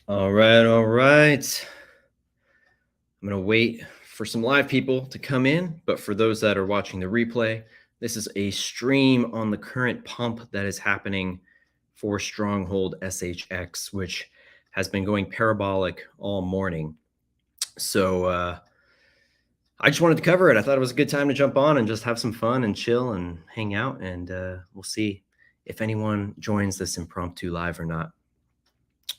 All right, all right. I'm going to wait for some live people to come in, but for those that are watching the replay, this is a stream on the current pump that is happening for Stronghold SHX, which has been going parabolic all morning. So I just wanted to cover it. I thought it was a good time to jump on and just have some fun and chill and hang out, and we'll see if anyone joins this impromptu live or not.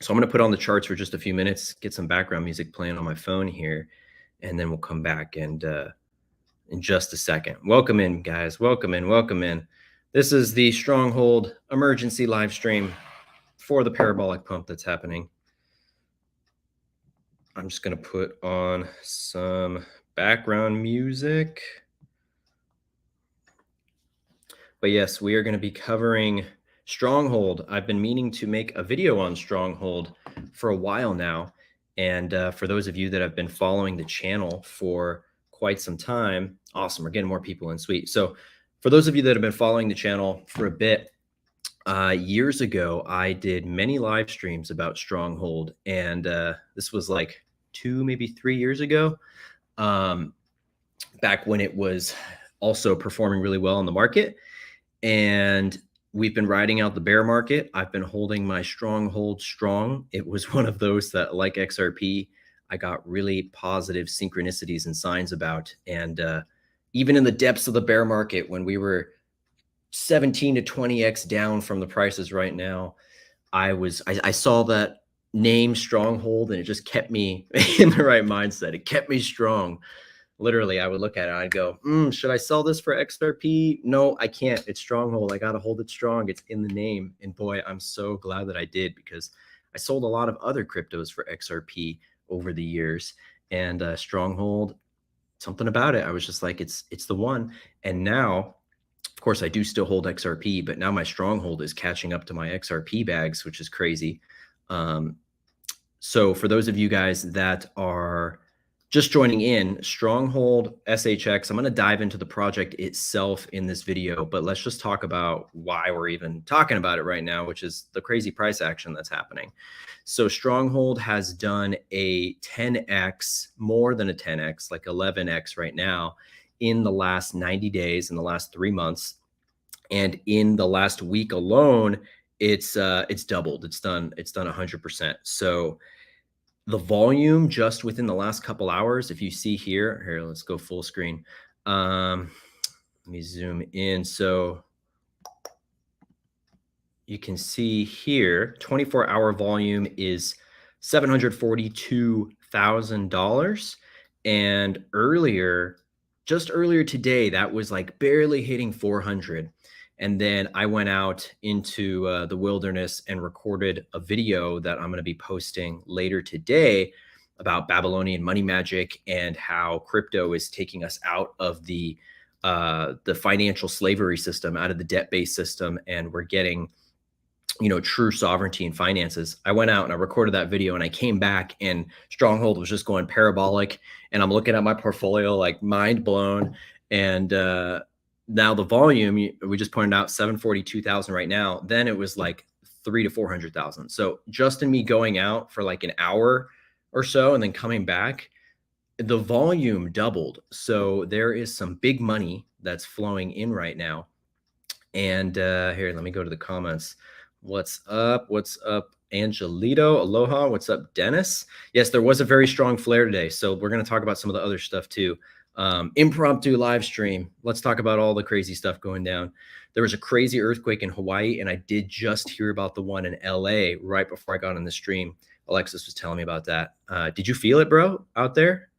So I'm going to put on the charts for just a few minutes, get some background music playing on my phone here, and then we'll come back and in just a second. Welcome in, guys. Welcome in. Welcome in. This is the Stronghold emergency live stream for the parabolic pump that's happening. I'm just going to put on some background music. But yes, we are going to be covering Stronghold. I've been meaning to make a video on Stronghold for a while now. And for those of you that have been following the channel for quite some time, awesome, we're getting more people in, sweet. So for those of you that have been following the channel for a bit, years ago, I did many live streams about Stronghold. And this was like 2, maybe 3 years ago, back when it was also performing really well in the market. And we've been riding out the bear market. I've been holding my Stronghold strong. It was one of those that, like XRP, I got really positive synchronicities and signs about. And even in the depths of the bear market, when we were 17 to 20x down from the prices right now, I saw that name Stronghold, and it just kept me in the right mindset. It kept me strong. Literally, I would look at it and I'd go, should I sell this for XRP? No, I can't. It's Stronghold. I got to hold it strong. It's in the name. And boy, I'm so glad that I did, because I sold a lot of other cryptos for XRP over the years. And Stronghold, something about it, I was just like, it's the one. And now, of course, I do still hold XRP, but now my Stronghold is catching up to my XRP bags, which is crazy. So for those of you guys that are just joining in, Stronghold SHX, I'm going to dive into the project itself in this video, but let's just talk about why we're even talking about it right now, which is the crazy price action that's happening. So Stronghold has done a 10x, more than a 10x, like 11x right now in the last 90 days, in the last 3 months. And in the last week alone, it's doubled. It's done 100%. So the volume just within the last couple hours, if you see here, let's go full screen. Let me zoom in. So you can see here, 24-hour volume is $742,000. And just earlier today, that was like barely hitting 400. And then I went out into the wilderness and recorded a video that I'm going to be posting later today about Babylonian money magic and how crypto is taking us out of the financial slavery system, out of the debt-based system, and we're getting, true sovereignty in finances. I went out and I recorded that video, and I came back and Stronghold was just going parabolic, and I'm looking at my portfolio like mind blown. And now the volume, we just pointed out 742,000 right now. Then it was like 300,000 to 400,000. So just in me going out for like an hour or so and then coming back, the volume doubled. So there is some big money that's flowing in right now. And here, let me go to the comments. What's up? What's up, Angelito? Aloha. What's up, Dennis? Yes, there was a very strong flare today. So we're going to talk about some of the other stuff too. Impromptu live stream. Let's talk about all the crazy stuff going down. There was a crazy earthquake in Hawaii, and I did just hear about the one in LA right before I got on the stream. Alexis was telling me about that. Did you feel it, bro, out there?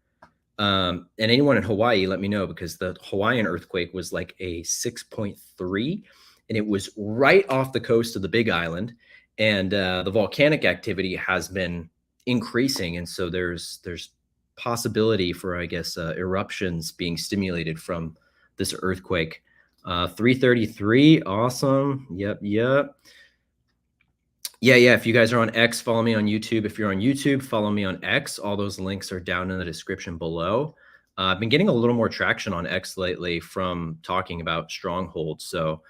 And anyone in Hawaii, let me know, because the Hawaiian earthquake was like a 6.3, and it was right off the coast of the Big Island. And the volcanic activity has been increasing, and so there's possibility for, I guess, eruptions being stimulated from this earthquake. 333, awesome. Yep. Yeah. If you guys are on X, follow me on YouTube. If you're on YouTube, follow me on X. All those links are down in the description below. I've been getting a little more traction on X lately from talking about Stronghold. So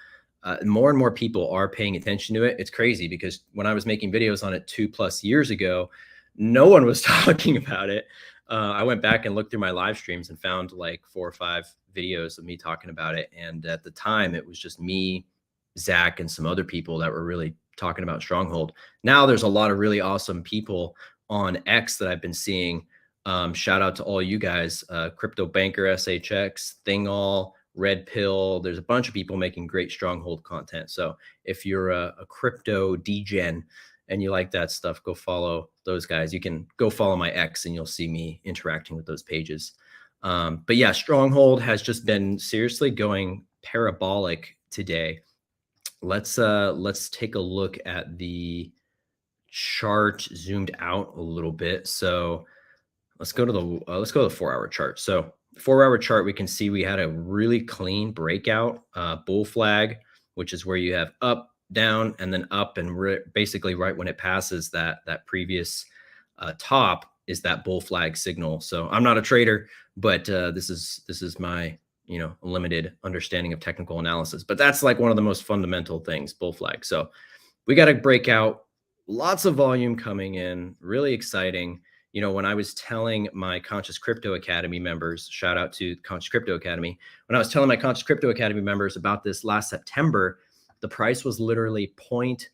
more and more people are paying attention to it. It's crazy because when I was making videos on it 2+ years ago, no one was talking about it. I went back and looked through my live streams and found like 4 or 5 videos of me talking about it. And at the time, it was just me, Zach, and some other people that were really talking about Stronghold. Now there's a lot of really awesome people on X that I've been seeing. Shout out to all you guys, Crypto Banker SHX, Thingall, Red Pill. There's a bunch of people making great Stronghold content. So if you're a crypto degen and you like that stuff, go follow those guys. You can go follow my X and you'll see me interacting with those pages. But yeah, Stronghold has just been seriously going parabolic today. Let's take a look at the chart zoomed out a little bit. So let's go to the 4-hour chart. So 4-hour chart, we can see we had a really clean breakout, bull flag, which is where you have up, down, and then up, and basically right when it passes that previous top is that bull flag signal. So I'm not a trader, but this is my limited understanding of technical analysis. But that's like one of the most fundamental things, bull flag. So we got to break out. Lots of volume coming in, really exciting. When I was telling my Conscious Crypto Academy members, shout out to Conscious Crypto Academy, when I was telling my Conscious Crypto Academy members about this last September, the price was literally 0.30,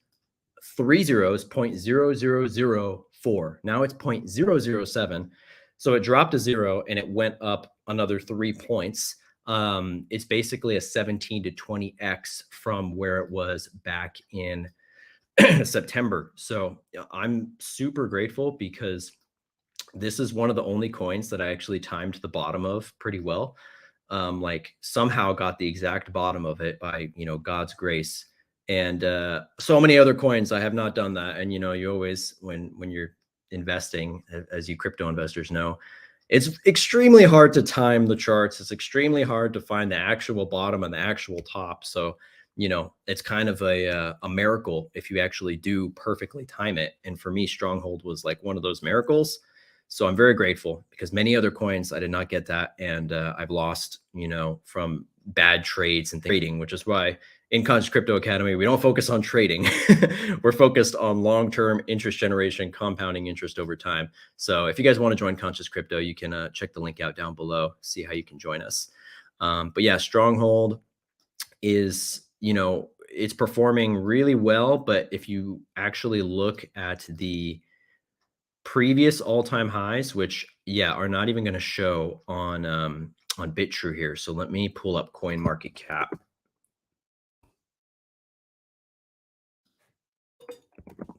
0.0004. Now it's 0.007. So it dropped to 0 and it went up another 3 points. It's basically a 17 to 20x from where it was back in September. So I'm super grateful because this is one of the only coins that I actually timed the bottom of pretty well. Like somehow got the exact bottom of it by, God's grace. And so many other coins, I have not done that. And, you always, when you're investing, as you crypto investors know, it's extremely hard to time the charts. It's extremely hard to find the actual bottom and the actual top. So, it's kind of a miracle if you actually do perfectly time it. And for me, Stronghold was like one of those miracles. So I'm very grateful because many other coins, I did not get that. And I've lost, from bad trades and trading, which is why in Conscious Crypto Academy, we don't focus on trading. We're focused on long-term interest generation, compounding interest over time. So if you guys want to join Conscious Crypto, you can check the link out down below, see how you can join us. But yeah, Stronghold is, it's performing really well. But if you actually look at the previous all-time highs, which are not even going to show on BitTrue here. So let me pull up CoinMarketCap.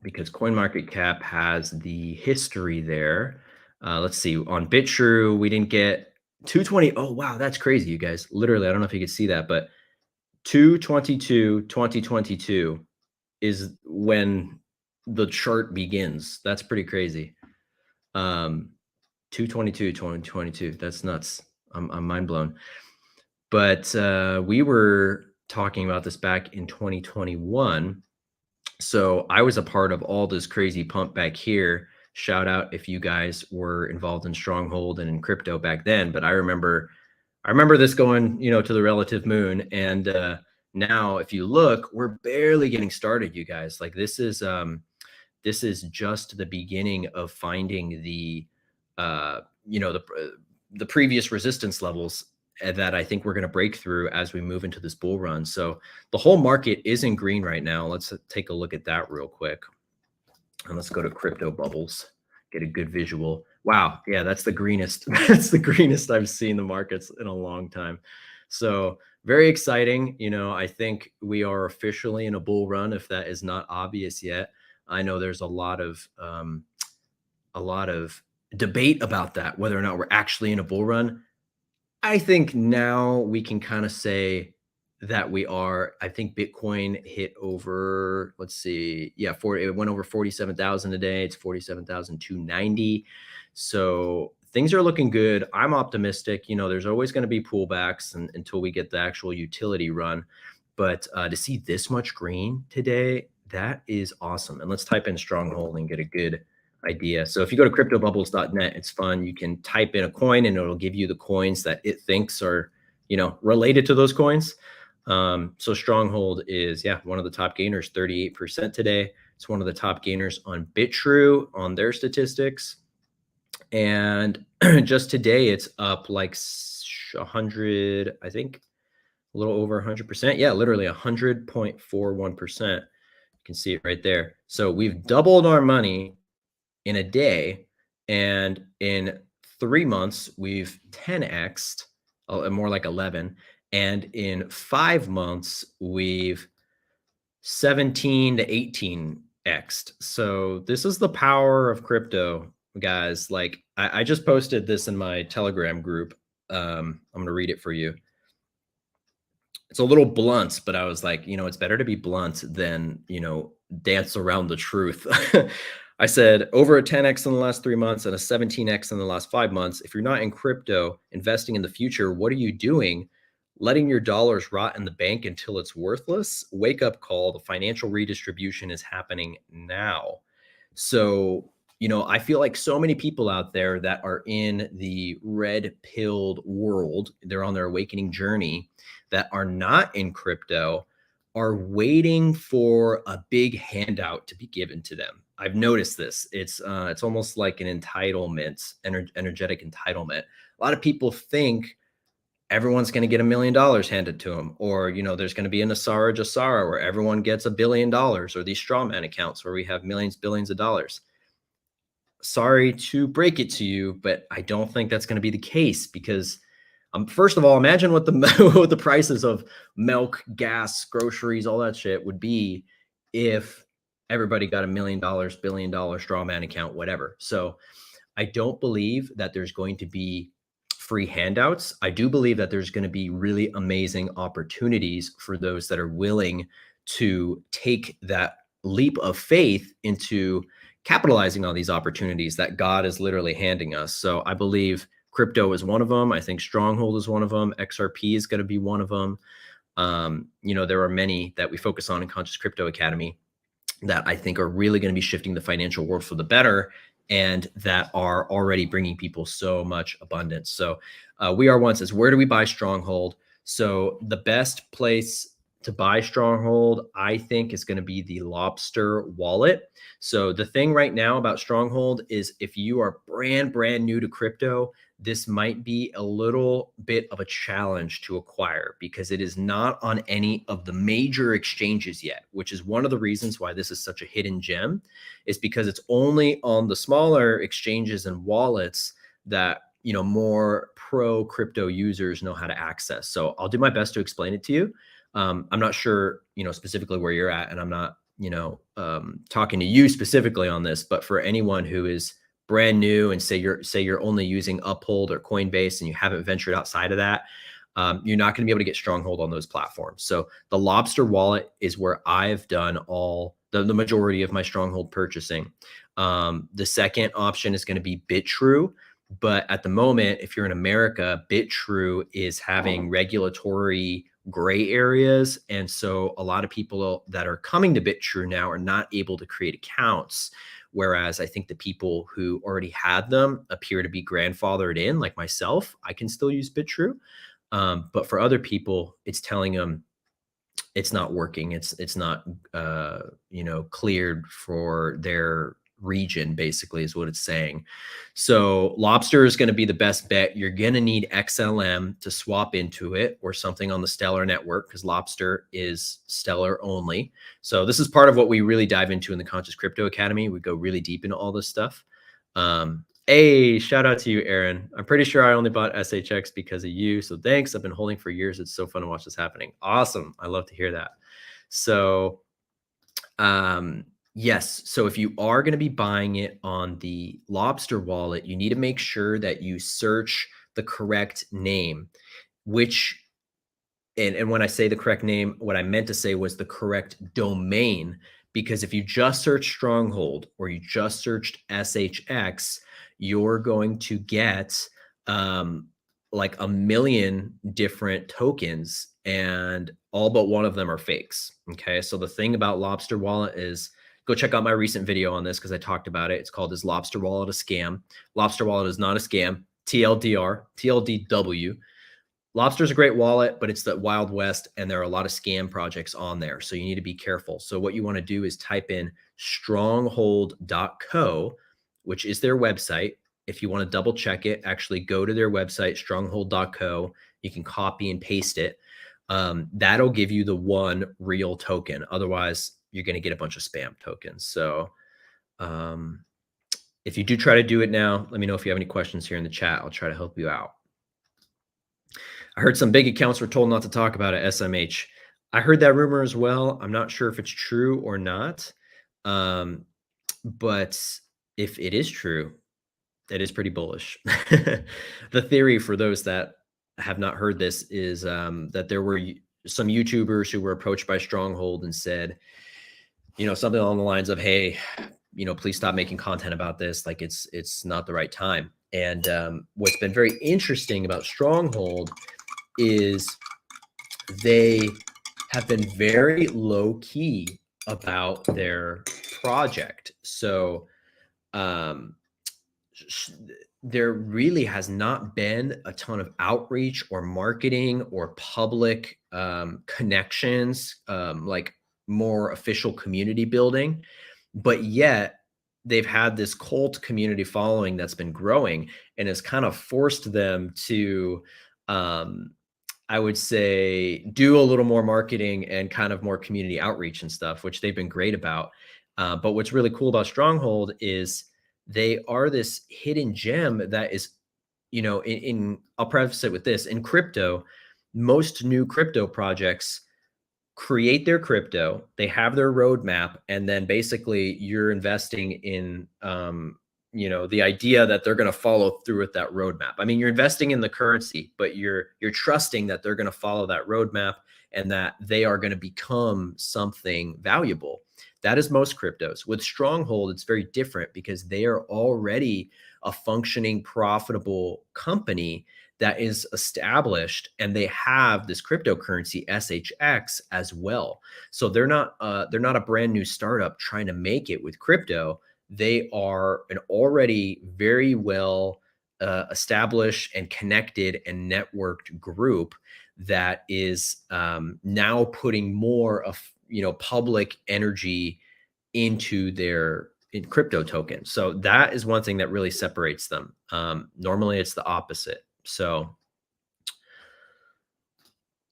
Because CoinMarketCap has the history there. Let's see, on BitTrue, we didn't get 220. Oh, wow, that's crazy, you guys. Literally, I don't know if you could see that, but 2/22, 2022 is when the chart begins. That's pretty crazy. 2/22, 2022. That's nuts. I'm mind blown. But we were talking about this back in 2021. So I was a part of all this crazy pump back here. Shout out if you guys were involved in Stronghold and in crypto back then. But I remember this going, to the relative moon. And now if you look, we're barely getting started, you guys. Like this is just the beginning of finding the the previous resistance levels that I think we're going to break through as we move into this bull run. So the whole market is in green right now. Let's take a look at that real quick. And let's go to crypto bubbles, get a good visual. Wow. Yeah, that's the greenest. That's the greenest I've seen the markets in a long time. So very exciting. I think we are officially in a bull run, if that is not obvious yet. I know there's a lot of debate about that, whether or not we're actually in a bull run. I think now we can kind of say that we are. I think Bitcoin hit over, let's see, it went over 47,000 a day. It's 47,290. So things are looking good. I'm optimistic. There's always going to be pullbacks until we get the actual utility run. But to see this much green today, that is awesome. And let's type in Stronghold and get a good idea. So if you go to cryptobubbles.net, it's fun. You can type in a coin and it'll give you the coins that it thinks are, related to those coins. So Stronghold is, yeah, one of the top gainers, 38% today. It's one of the top gainers on BitTrue on their statistics. And just today, it's up like 100, I think a little over 100%. Yeah, literally 100.41%. You can see it right there. So we've doubled our money in a day. And in 3 months, we've 10x'd, more like 11. And in 5 months, we've 17 to 18x'd. So this is the power of crypto, guys. Like I just posted this in my Telegram group. I'm going to read it for you. It's a little blunt, but I was like, it's better to be blunt than, dance around the truth. I said over a 10x in the last 3 months and a 17x in the last 5 months. If you're not in crypto investing in the future, what are you doing? Letting your dollars rot in the bank until it's worthless? Wake up call. The financial redistribution is happening now. So, I feel like so many people out there that are in the red pilled world, they're on their awakening journey, that are not in crypto are waiting for a big handout to be given to them. I've noticed this. It's almost like an entitlement, energetic entitlement. A lot of people think everyone's going to get $1 million handed to them, or there's going to be an Asara Jasara where everyone gets $1 billion, or these straw man accounts where we have millions, billions of dollars. Sorry to break it to you, but I don't think that's going to be the case because first of all, imagine what what the prices of milk, gas, groceries, all that shit would be if everybody got $1 million, $1 billion straw man account, whatever. So I don't believe that there's going to be free handouts. I do believe that there's going to be really amazing opportunities for those that are willing to take that leap of faith into capitalizing on these opportunities that God is literally handing us. So I believe crypto is one of them. I think Stronghold is one of them. XRP is going to be one of them. There are many that we focus on in Conscious Crypto Academy that I think are really going to be shifting the financial world for the better and that are already bringing people so much abundance. So We Are One says, where do we buy Stronghold? So the best place to buy Stronghold, I think, is going to be the Lobster wallet. So the thing right now about Stronghold is if you are brand new to crypto, this might be a little bit of a challenge to acquire because it is not on any of the major exchanges yet, which is one of the reasons why this is such a hidden gem, is because it's only on the smaller exchanges and wallets that more pro crypto users know how to access. So I'll do my best to explain it to you. I'm not sure, specifically where you're at, and I'm not, talking to you specifically on this, but for anyone who is brand new and say you're only using Uphold or Coinbase and you haven't ventured outside of that, you're not going to be able to get Stronghold on those platforms. So the Lobster wallet is where I've done all the majority of my Stronghold purchasing. The second option is going to be BitTrue. But at the moment, if you're in America, BitTrue is having regulatory gray areas. And so a lot of people that are coming to BitTrue now are not able to create accounts. Whereas I think the people who already had them appear to be grandfathered in, like myself. I can still use BitTrue. But for other people, it's telling them it's not working. It's not, cleared for their region, basically, is what it's saying. So Lobster is going to be the best bet. You're going to need XLM to swap into it or something on the Stellar network because Lobster is Stellar only. So this is part of what we really dive into in the Conscious Crypto Academy. We go really deep into all this stuff. Hey, shout out to you, Aaron. I'm pretty sure I only bought SHX because of you. So thanks. I've been holding for years. It's so fun to watch this happening. Awesome. I love to hear that. So, yes. So if you are going to be buying it on the Lobster wallet, you need to make sure that you search the correct name, and when I say the correct name, what I meant to say was the correct domain, because if you just search Stronghold or you just searched SHX, you're going to get like 1 million different tokens and all but one of them are fakes. Okay. So the thing about Lobster wallet is, go check out my recent video on this because I talked about it. It's called Is Lobster Wallet a Scam? Lobster Wallet is not a scam. TLDR, TLDW. Lobster's a great wallet, but it's the Wild West, and there are a lot of scam projects on there. So you need to be careful. So what you want to do is type in stronghold.co, which is their website. If you want to double check it, actually go to their website, stronghold.co. You can copy and paste it. That'll give you the one real token. Otherwise, you're going to get a bunch of spam tokens. So if you do try to do it now, let me know if you have any questions here in the chat. I'll try to help you out. I heard some big accounts were told not to talk about it, SMH. I heard that rumor as well. I'm not sure if it's true or not. But if it is true, that is pretty bullish. The theory, for those that have not heard this, is that there were some YouTubers who were approached by Stronghold and said, something along the lines of, hey, please stop making content about this. Like it's not the right time. And what's been very interesting about Stronghold is they have been very low key about their project. So there really has not been a ton of outreach or marketing or public connections, like more official community building, but yet they've had this cult community following that's been growing and has kind of forced them to, I would say, do a little more marketing and kind of more community outreach and stuff, which they've been great about. But what's really cool about Stronghold is they are this hidden gem that is, I'll preface it with this: in crypto, most new crypto projects create their crypto, they have their roadmap, and then basically you're investing in, the idea that they're going to follow through with that roadmap. I mean, you're investing in the currency, but you're trusting that they're going to follow that roadmap and that they are going to become something valuable. That is most cryptos. With Stronghold, it's very different because they are already a functioning, profitable company that is established, and they have this cryptocurrency SHX as well. So they're not a brand new startup trying to make it with crypto. They are an already very well established and connected and networked group that is now putting more of public energy into their crypto tokens. So that is one thing that really separates them. Normally it's the opposite. So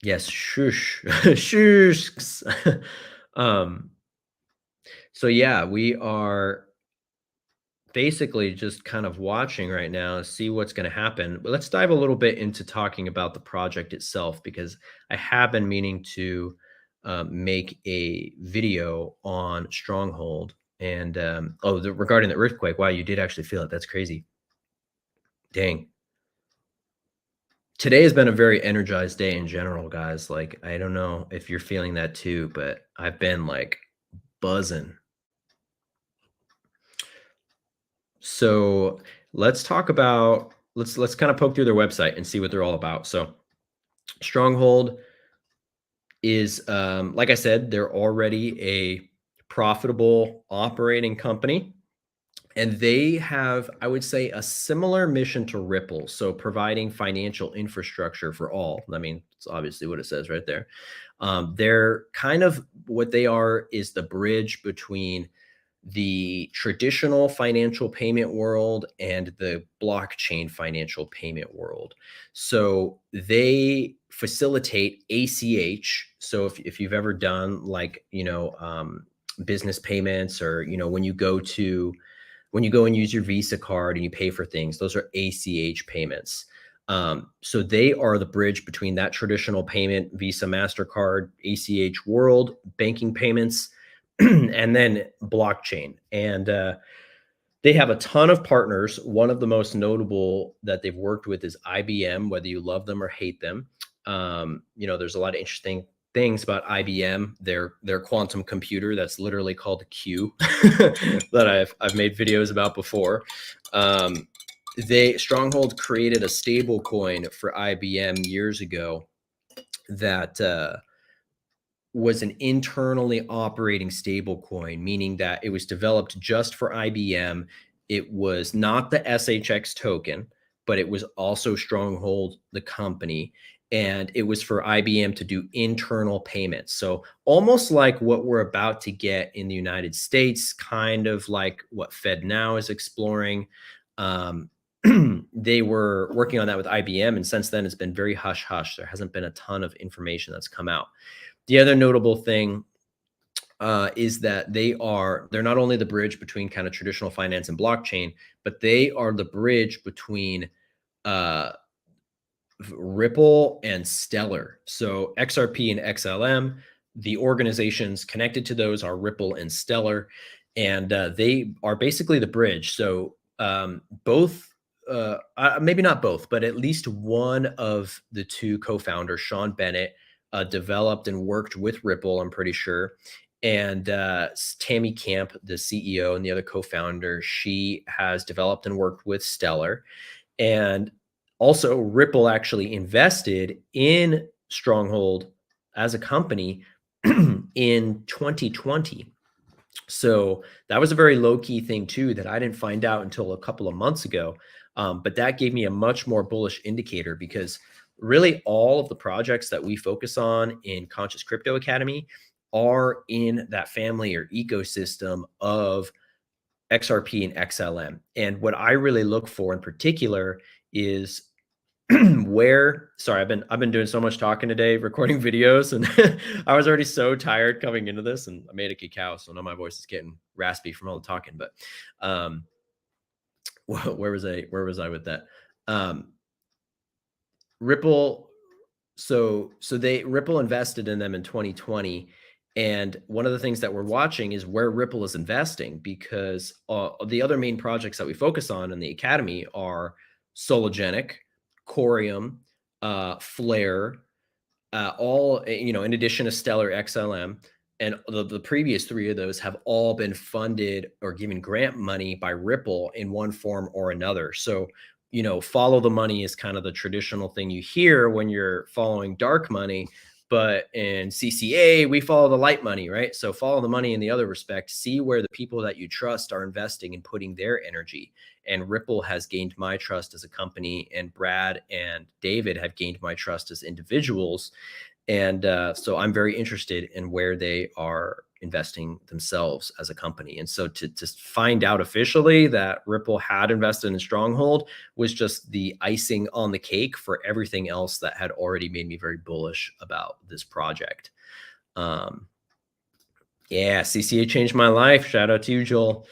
yes, shush, shush. So yeah, we are basically just kind of watching right now, see what's going to happen. But let's dive a little bit into talking about the project itself, because I have been meaning to make a video on Stronghold. And regarding the earthquake, wow, you did actually feel it. That's crazy. Dang. Today has been a very energized day in general, guys. Like, I don't know if you're feeling that too, but I've been like buzzing. So let's talk about, let's kind of poke through their website and see what they're all about. So Stronghold is, like I said, they're already a profitable operating company. And they have, I would say, a similar mission to Ripple. So providing financial infrastructure for all. I mean, it's obviously what it says right there. They're kind of, what they are is the bridge between the traditional financial payment world and the blockchain financial payment world. So they facilitate ACH. So if you've ever done like, business payments, or, when you go and use your Visa card and you pay for things, those are ACH payments. So they are the bridge between that traditional payment, Visa, MasterCard, ACH world, banking payments, and then blockchain. And they have a ton of partners. One of the most notable that they've worked with is IBM, whether you love them or hate them. There's a lot of interesting things about IBM, their quantum computer that's literally called a Q that I've made videos about before. Stronghold created a stable coin for IBM years ago that was an internally operating stable coin, meaning that it was developed just for IBM. It was not the SHX token, but it was also Stronghold, the company. and it was for IBM to do internal payments. So almost like what we're about to get in the United States, kind of like what FedNow is exploring. Um, they were working on that with IBM, and since then it's been very hush hush. There hasn't been a ton of information that's come out. The other notable thing is that they're not only the bridge between kind of traditional finance and blockchain, but they are the bridge between uh, Ripple and Stellar. So XRP and XLM, the organizations connected to those are Ripple and Stellar, and they are basically the bridge. So both, maybe not both, but at least one of the two co-founders, Sean Bennett, developed and worked with Ripple, I'm pretty sure. And Tammy Camp, the CEO and the other co-founder, she has developed and worked with Stellar. And also, Ripple actually invested in Stronghold as a company in 2020. So that was a very low key thing too that I didn't find out until a couple of months ago. But that gave me a much more bullish indicator, because really all of the projects that we focus on in Conscious Crypto Academy are in that family or ecosystem of XRP and XLM. And what I really look for in particular is sorry, I've been doing so much talking today, recording videos, and I was already so tired coming into this, and I made a cacao, so now my voice is getting raspy from all the talking. But where was I with that? Ripple, Ripple invested in them in 2020. And one of the things that we're watching is where Ripple is investing, because the other main projects that we focus on in the academy are Sologenic, Corium, Flare, all, in addition to Stellar XLM. And the previous three of those have all been funded or given grant money by Ripple in one form or another. So, follow the money is kind of the traditional thing you hear when you're following dark money. But in CCA, we follow the light money, right? So follow the money in the other respect. See where the people that you trust are investing and putting their energy. And Ripple has gained my trust as a company, and Brad and David have gained my trust as individuals. And so I'm very interested in where they are investing themselves as a company. And so to find out officially that Ripple had invested in Stronghold was just the icing on the cake for everything else that had already made me very bullish about this project. Yeah, CCA changed my life. Shout out to you, Joel.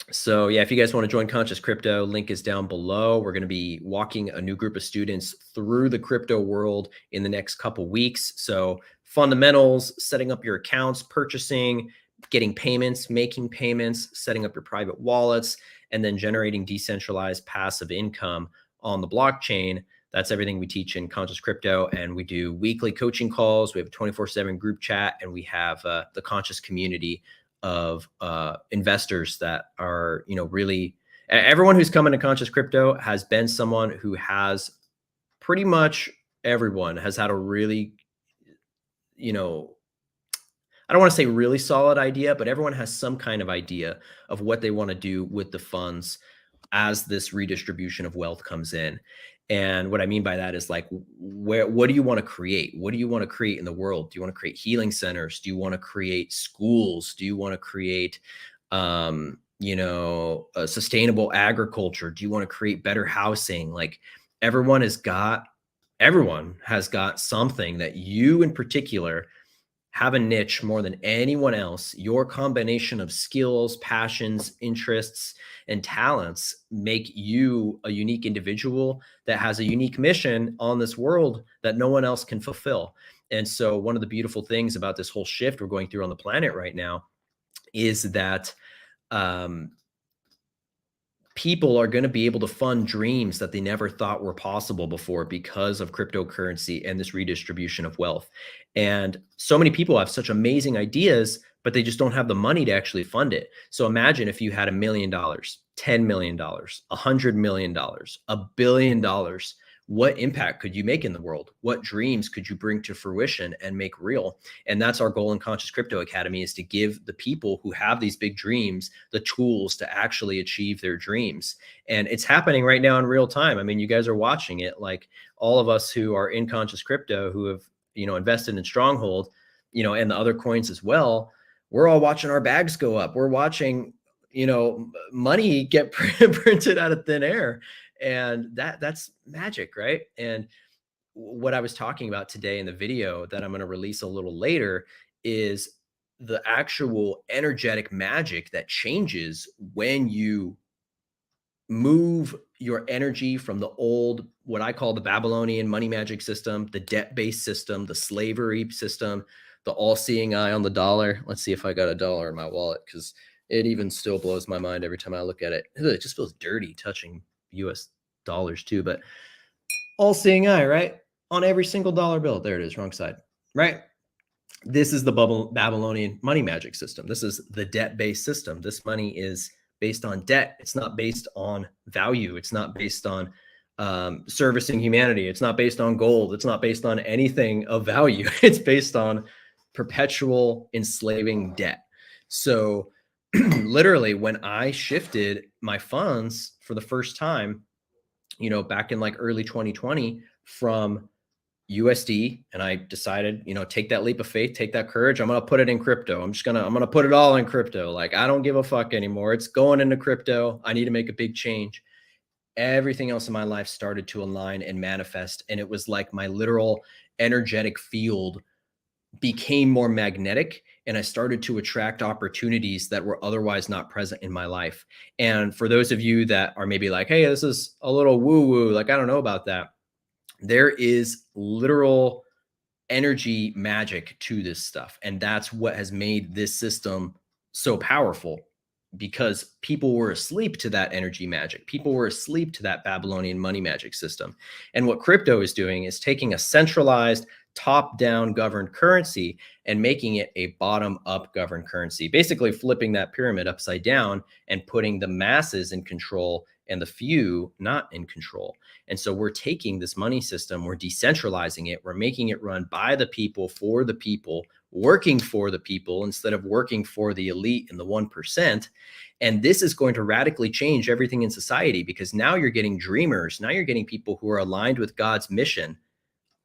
So yeah, if you guys want to join Conscious Crypto, link is down below. We're going to be walking a new group of students through the crypto world in the next couple weeks. So fundamentals, setting up your accounts, purchasing, getting payments, making payments, setting up your private wallets, and then generating decentralized passive income on the blockchain. That's everything we teach in Conscious Crypto. And we do weekly coaching calls. We have a 24/7 group chat, and we have the Conscious community of investors that are, really, everyone who's come into Conscious Crypto has been someone who has, pretty much everyone has had a really, I don't want to say really solid idea, but everyone has some kind of idea of what they want to do with the funds as this redistribution of wealth comes in. And what I mean by that is, like, what do you want to create? What do you want to create in the world? Do you want to create healing centers? Do you want to create schools? Do you want to create, a sustainable agriculture? Do you want to create better housing? Like, everyone has got something that you in particular have a niche more than anyone else. Your combination of skills, passions, interests, and talents make you a unique individual that has a unique mission on this world that no one else can fulfill. And so one of the beautiful things about this whole shift we're going through on the planet right now is that people are going to be able to fund dreams that they never thought were possible before because of cryptocurrency and this redistribution of wealth. And so many people have such amazing ideas, but they just don't have the money to actually fund it. So imagine if you had $1 million, $10 million, $100 million, $1 billion. what impact could you make in the world? What dreams could you bring to fruition and make real? And that's our goal in Conscious Crypto Academy, is to give the people who have these big dreams the tools to actually achieve their dreams. And it's happening right now in real time. I mean, you guys are watching it. Like, all of us who are in Conscious Crypto, who have, invested in Stronghold, and the other coins as well, we're all watching our bags go up. We're watching, money get printed out of thin air. And that's magic, right? And what I was talking about today in the video that I'm going to release a little later is the actual energetic magic that changes when you move your energy from the old, what I call the Babylonian money magic system, the debt-based system, the slavery system, the all-seeing eye on the dollar. Let's see if I got a dollar in my wallet, because it even still blows my mind every time I look at it. It just feels dirty touching US dollars too, but all-seeing eye, right? On every single dollar bill. There it is, wrong side, right? This is the Babylonian money magic system. This is the debt-based system. This money is based on debt. It's not based on value. It's not based on servicing humanity. It's not based on gold. It's not based on anything of value. It's based on perpetual enslaving debt. So literally, when I shifted my funds for the first time, back in like early 2020 from USD, and I decided, take that leap of faith, take that courage. I'm going to put it in crypto. I'm going to put it all in crypto. Like, I don't give a fuck anymore. It's going into crypto. I need to make a big change. Everything else in my life started to align and manifest. And it was like my literal energetic field became more magnetic, and I started to attract opportunities that were otherwise not present in my life. And for those of you that are maybe like, hey, this is a little woo woo, like, I don't know about that. There is literal energy magic to this stuff. And that's what has made this system so powerful, because people were asleep to that energy magic. People were asleep to that Babylonian money magic system. And what crypto is doing is taking a centralized, top-down governed currency and making it a bottom-up governed currency, basically flipping that pyramid upside down and putting the masses in control and the few not in control. And so we're taking this money system, we're decentralizing it, we're making it run by the people, for the people, working for the people instead of working for the elite and the 1%. And this is going to radically change everything in society, because now you're getting dreamers. Now you're getting people who are aligned with God's mission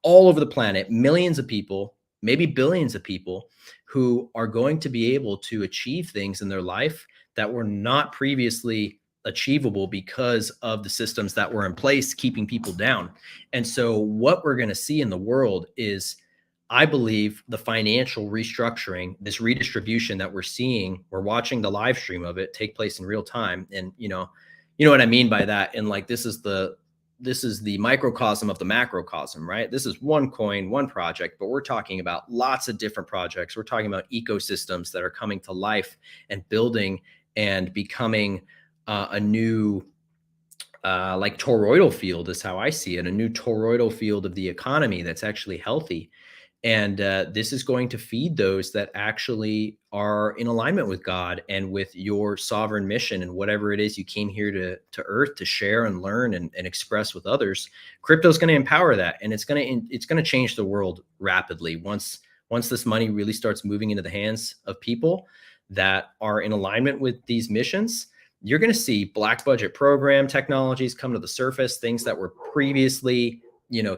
all over the planet, millions of people, maybe billions of people, who are going to be able to achieve things in their life that were not previously achievable because of the systems that were in place keeping people down. And so what we're going to see in the world is, I believe, the financial restructuring, this redistribution that we're seeing. We're watching the live stream of it take place in real time. And you know what I mean by that. And like, this is the microcosm of the macrocosm, right? This is one coin, one project, but we're talking about lots of different projects. We're talking about ecosystems that are coming to life and building and becoming a new like toroidal field is how I see it, a new toroidal field of the economy that's actually healthy. And this is going to feed those that actually are in alignment with God and with your sovereign mission and whatever it is you came here to earth to share and learn and express with others. Crypto is going to empower that, and it's going to change the world rapidly once this money really starts moving into the hands of people that are in alignment with these missions. You're going to see black budget program technologies come to the surface, things that were previously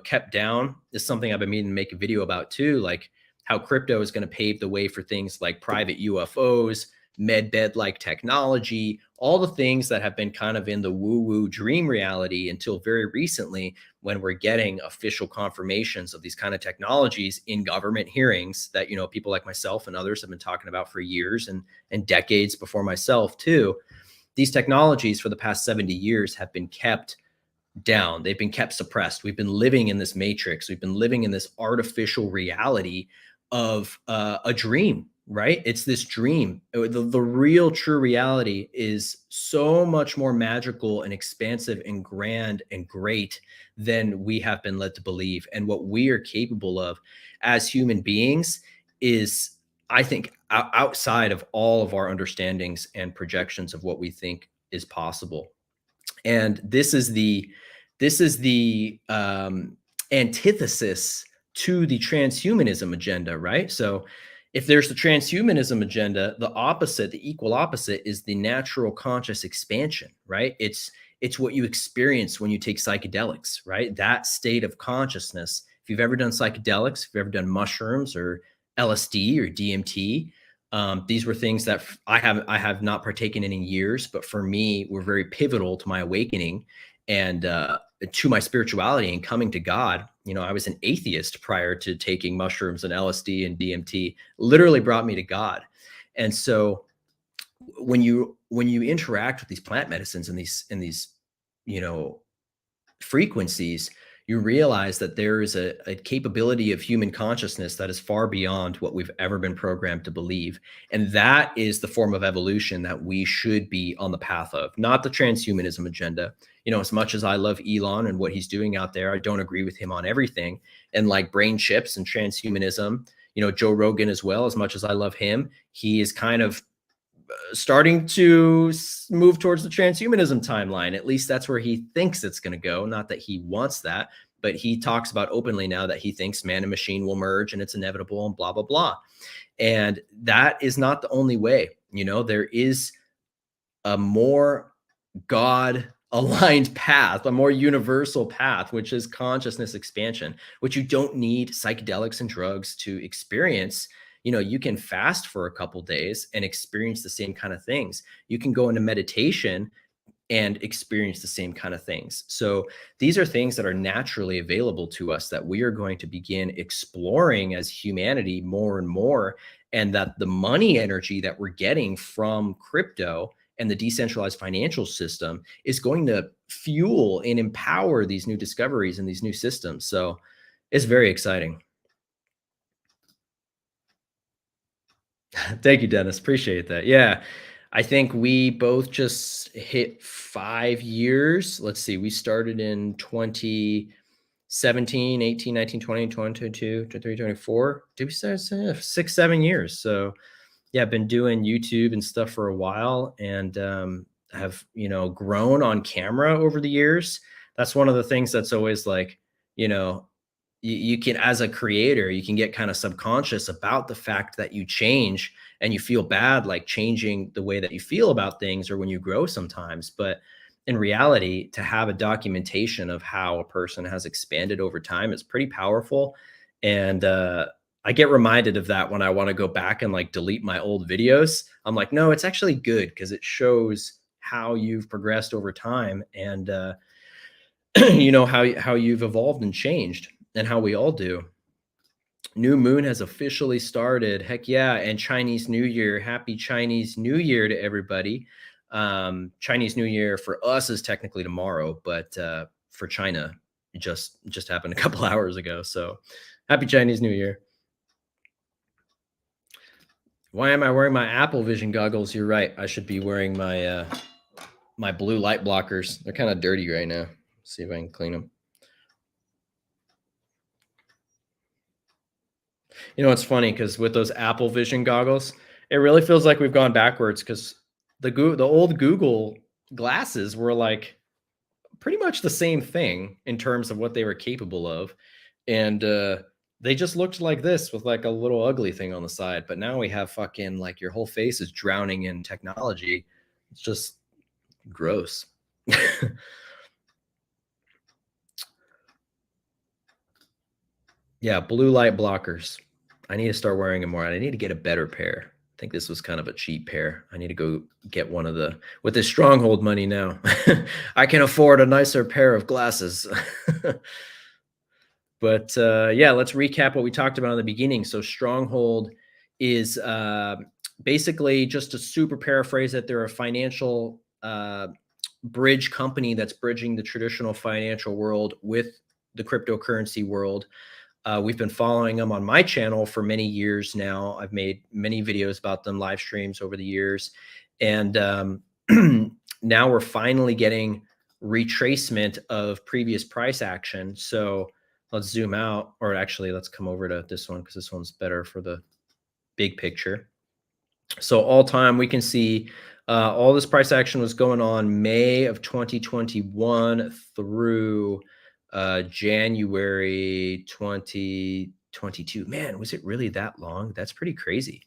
kept down. Is something I've been meaning to make a video about too, like how crypto is going to pave the way for things like private UFOs, med bed like technology, all the things that have been kind of in the woo woo dream reality until very recently, when we're getting official confirmations of these kind of technologies in government hearings that people like myself and others have been talking about for years and decades before myself too. These technologies for the past 70 years have been kept down. They've been kept suppressed. We've been living in this matrix. We've been living in this artificial reality of a dream, right? It's this dream. The real true reality is so much more magical and expansive and grand and great than we have been led to believe. And what we are capable of as human beings is, I think, outside of all of our understandings and projections of what we think is possible. And this is the This is the antithesis to the transhumanism agenda, right? So if there's the transhumanism agenda, the opposite, the equal opposite is the natural conscious expansion, right? It's what you experience when you take psychedelics, right? That state of consciousness. If you've ever done psychedelics, if you've ever done mushrooms or LSD or DMT, these were things that I have not partaken in years, but for me were very pivotal to my awakening and to my spirituality and coming to God. You know, I was an atheist prior to taking mushrooms and LSD and DMT. Literally brought me to God. And so when you interact with these plant medicines and these you know frequencies, you realize that there is a capability of human consciousness that is far beyond what we've ever been programmed to believe. And that is the form of evolution that we should be on the path of, not the transhumanism agenda. You know, as much as I love Elon and what he's doing out there, I don't agree with him on everything. And like brain chips and transhumanism, you know, Joe Rogan as well, as much as I love him, he is kind of starting to move towards the transhumanism timeline. At least that's where he thinks it's going to go. Not that he wants that, but he talks about openly now that he thinks man and machine will merge and it's inevitable and blah, blah, blah. And that is not the only way. You know, there is a more God aligned path, a more universal path, which is consciousness expansion, which you don't need psychedelics and drugs to experience. You know, you can fast for a couple days and experience the same kind of things. You can go into meditation and experience the same kind of things. So these are things that are naturally available to us that we are going to begin exploring as humanity more and more. And that the money energy that we're getting from crypto and the decentralized financial system is going to fuel and empower these new discoveries and these new systems. So it's very exciting. Thank you, Dennis. Appreciate that. Yeah. I think we both just hit 5 years. Let's see. We started in 2017, 18, 19, 20, 22, 23, 24. Did we start 6, 7 years? So yeah, I've been doing YouTube and stuff for a while and have, you know, grown on camera over the years. That's one of the things that's always like, you know, you can, as a creator, you can get kind of subconscious about the fact that you change and you feel bad, like changing the way that you feel about things or when you grow sometimes. But in reality, to have a documentation of how a person has expanded over time is pretty powerful. And I get reminded of that when I want to go back and like delete my old videos. I'm like, no, it's actually good because it shows how you've progressed over time and you know how you've evolved and changed and how we all do. New moon has officially started. Heck yeah. And Chinese New Year. Happy Chinese New Year to everybody. Chinese New Year for us is technically tomorrow, but for China, it just happened a couple hours ago. So happy Chinese New Year. Why am I wearing my Apple Vision goggles? You're right. I should be wearing my my blue light blockers. They're kind of dirty right now. Let's see if I can clean them. You know, it's funny because with those Apple Vision goggles, it really feels like we've gone backwards because the old Google glasses were like pretty much the same thing in terms of what they were capable of, and they just looked like this with like a little ugly thing on the side. But now we have fucking like your whole face is drowning in technology. It's just gross. Yeah, blue light blockers. I need to start wearing them more. I need to get a better pair. I think this was kind of a cheap pair. I need to go get one of the with this Stronghold money now. I can afford a nicer pair of glasses. But yeah, let's recap what we talked about in the beginning. So Stronghold is basically, just to super paraphrase it, they're a financial bridge company that's bridging the traditional financial world with the cryptocurrency world. We've been following them on my channel for many years now. I've made many videos about them, live streams over the years. And now we're finally getting retracement of previous price action. So let's zoom out, or actually let's come over to this one because this one's better for the big picture. So all time we can see All this price action was going on May of 2021 through January 2022. Man, was it really that long? That's pretty crazy.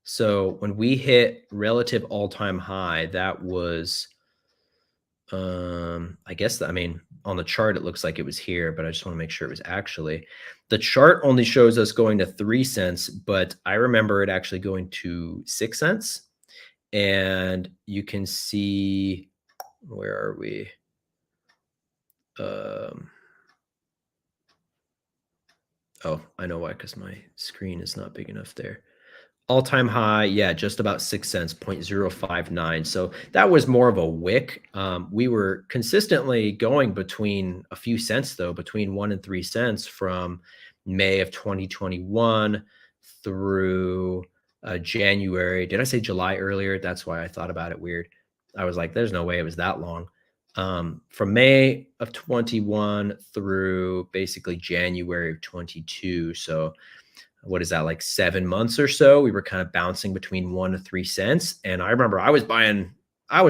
So when we hit relative all-time high, that was I guess I mean, on the chart, it looks like it was here, but I just want to make sure it was actually. The chart only shows us going to 3 cents, but I remember it actually going to 6 cents. And you can see, where are we? Um, oh, I know why, because my screen is not big enough there. All-time high, yeah, just about 6 cents, 0.059. So that was more of a wick. We were consistently going between a few cents, though, between 1 and 3 cents from May of 2021 through January. Did I say July earlier? That's why I thought about it weird. I was like, there's no way it was that long. From May of 21 through basically January of 22. So what is that, like 7 months or so? We were kind of bouncing between 1 to 3 cents. And I remember I was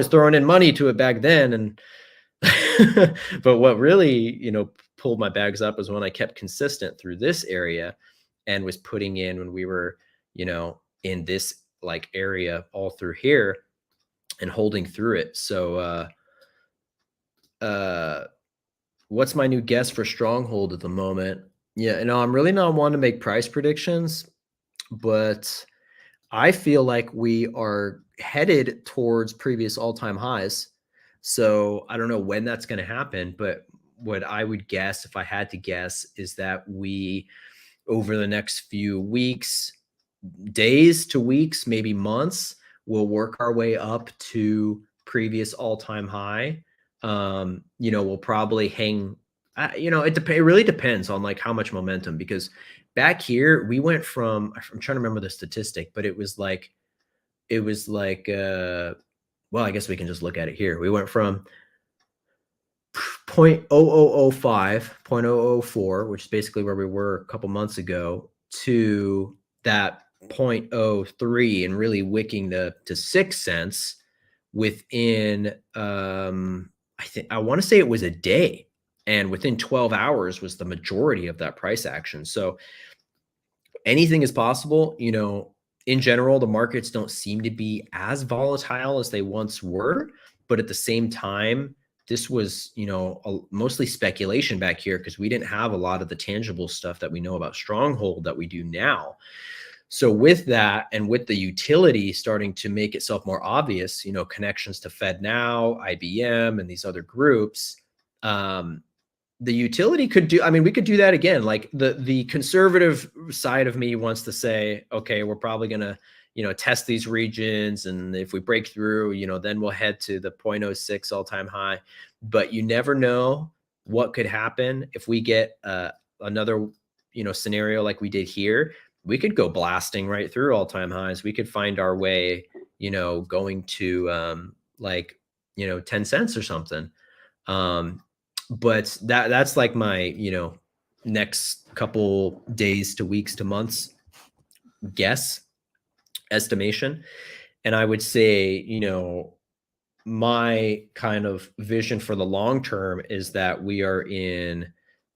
throwing in money to it back then. And but what really, pulled my bags up was when I kept consistent through this area and was putting in when we were, in this like area all through here and holding through it. So, uh, what's my new guess for Stronghold at the moment? Yeah, I'm really not one to make price predictions, but I feel like we are headed towards previous all-time highs. So I don't know when that's going to happen, but what I would guess, if I had to guess, is that we, over the next few weeks, days to weeks, maybe months, will work our way up to previous all-time high. We'll probably hang, it really depends on like how much momentum, because back here we went from, I'm trying to remember the statistic, but well, I guess we can just look at it here. We went from 0.0005, 0.004, which is basically where we were a couple months ago, to that 0.03 and really wicking to 6 cents within, I want to say it was a day. And within 12 hours was the majority of that price action. So anything is possible. In general, the markets don't seem to be as volatile as they once were, but at the same time, this was, mostly speculation back here because we didn't have a lot of the tangible stuff that we know about Stronghold that we do now. So with that, and with the utility starting to make itself more obvious, connections to FedNow, IBM, and these other groups, the utility could do, we could do that again. Like the conservative side of me wants to say, okay, we're probably going to, test these regions. And if we break through, then we'll head to the 0.06 all-time high. But you never know what could happen if we get another, scenario like we did here. We could go blasting right through all-time highs. We could find our way, going to 10 cents or something. But that's like my, next couple days to weeks to months guess estimation. And I would say, my kind of vision for the long term is that we are in,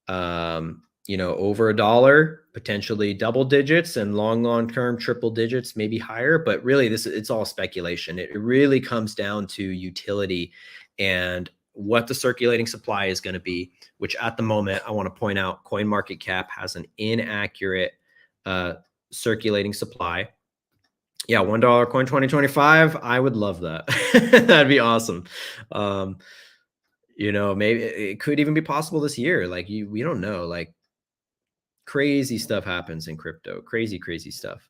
over $1, potentially double digits, and long term triple digits, maybe higher. But really, it's all speculation. It really comes down to utility and what the circulating supply is going to be, which at the moment, I want to point out, CoinMarketCap has an inaccurate circulating supply. Yeah, $1 coin 2025. I would love that. That'd be awesome. Maybe it could even be possible this year. Like we don't know. Like crazy stuff happens in crypto. Crazy, crazy stuff.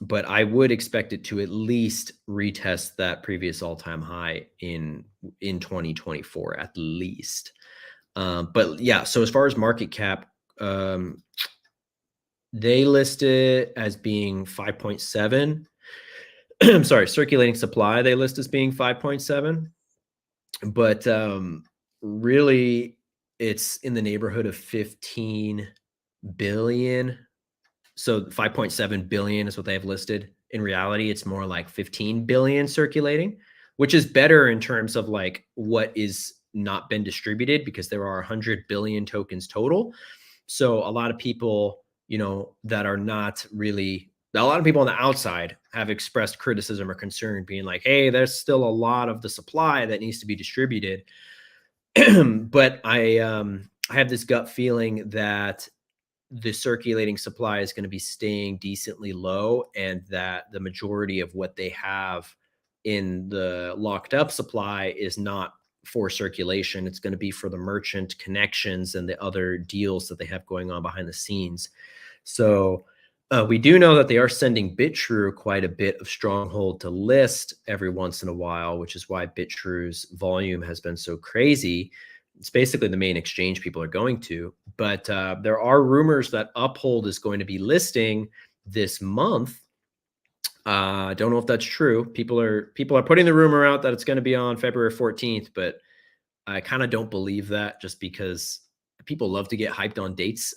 But I would expect it to at least retest that previous all-time high in 2024 at least. But yeah, so as far as market cap, they list it as being 5.7. I'm sorry, circulating supply they list as being 5.7. But really, it's in the neighborhood of 15 billion. So 5.7 billion is what they have listed. In reality, it's more like 15 billion circulating, which is better in terms of like what is not been distributed, because there are 100 billion tokens total. So a lot of people, that are not really, a lot of people on the outside have expressed criticism or concern, being like, hey, there's still a lot of the supply that needs to be distributed. But I have this gut feeling that the circulating supply is going to be staying decently low, and that the majority of what they have in the locked up supply is not for circulation. It's going to be for the merchant connections and the other deals that they have going on behind the scenes. So we do know that they are sending BitTrue quite a bit of Stronghold to list every once in a while, which is why BitTrue's volume has been so crazy. It's basically the main exchange people are going to. But there are rumors that Uphold is going to be listing this month. I don't know if that's true. People are putting the rumor out that it's going to be on February 14th, but I kind of don't believe that, just because people love to get hyped on dates.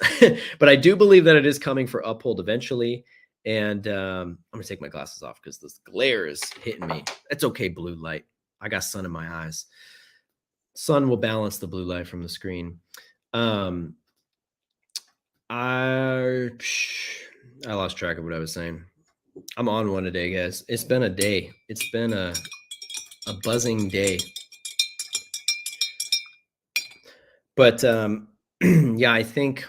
But I do believe that it is coming for Uphold eventually. And I'm going to take my glasses off because this glare is hitting me. It's okay, blue light. I got sun in my eyes. Sun will balance the blue light from the screen. I lost track of what I was saying. I'm on one today, guys. It's been a day. It's been a buzzing day. But yeah, I think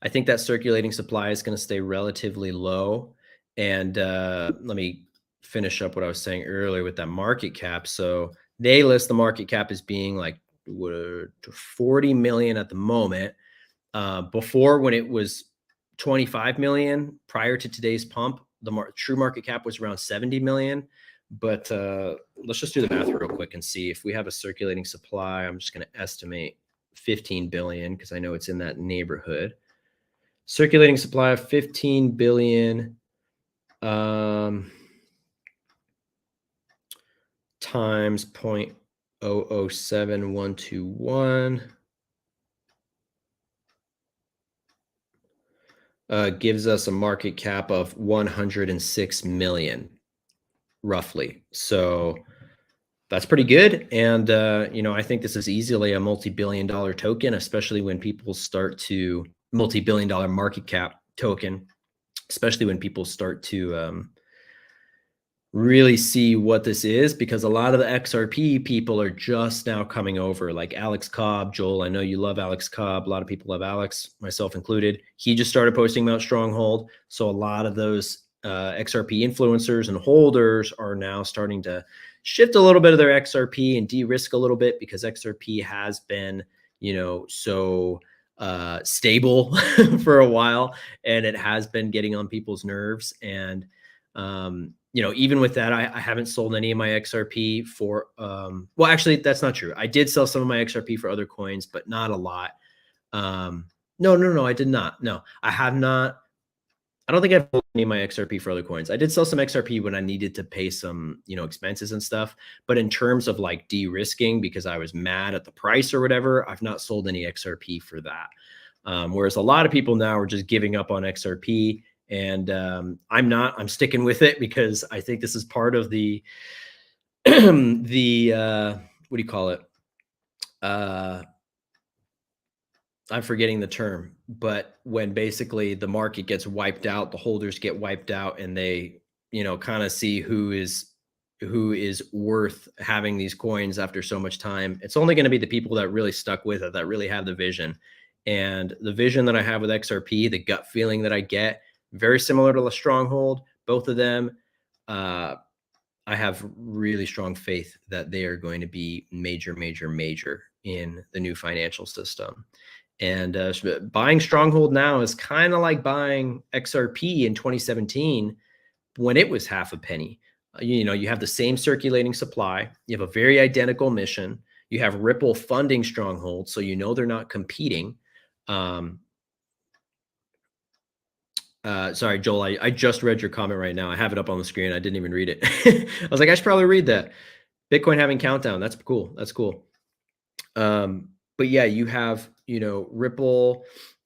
that circulating supply is going to stay relatively low. And let me finish up what I was saying earlier with that market cap. So they list the market cap as being like 40 million at the moment. Before, when it was 25 million prior to today's pump, the true market cap was around 70 million. But let's just do the math real quick and see if we have a circulating supply. I'm just going to estimate 15 billion because I know it's in that neighborhood. Circulating supply of 15 billion times 0.007121 gives us a market cap of 106 million, roughly. So that's pretty good. And, I think this is easily a multi-billion-dollar token, especially when people start to multi-billion-dollar market cap token, especially when people start to really see what this is, because a lot of the XRP people are just now coming over, like Alex Cobb. Joel, I know you love Alex Cobb. A lot of people love Alex, myself included. He just started posting about Stronghold. So a lot of those XRP influencers and holders are now starting to shift a little bit of their XRP and de-risk a little bit, because XRP has been, so stable for a while, and it has been getting on people's nerves. And even with that, I haven't sold any of my XRP for, well, actually, that's not true. I did sell some of my XRP for other coins, but not a lot. No, I did not. No, I have not. I don't think I've sold any of my XRP for other coins. I did sell some XRP when I needed to pay some, expenses and stuff. But in terms of like de-risking, because I was mad at the price or whatever, I've not sold any XRP for that. Whereas a lot of people now are just giving up on XRP. And I'm sticking with it, because I think this is part of the, what do you call it? I'm forgetting the term, but when basically the market gets wiped out, the holders get wiped out, and they, kind of see who is worth having these coins after so much time. It's only going to be the people that really stuck with it, that really have the vision. And the vision that I have with XRP, the gut feeling that I get, very similar to the Stronghold, both of them, I have really strong faith that they are going to be major in the new financial system. And buying Stronghold now is kind of like buying XRP in 2017 when it was half a penny. You have the same circulating supply. You have a very identical mission. You have Ripple funding Stronghold, so they're not competing. Sorry, Joel, I just read your comment right now. I have it up on the screen. I didn't even read it. I was like, I should probably read that. Bitcoin having countdown. That's cool. But yeah, you have, Ripple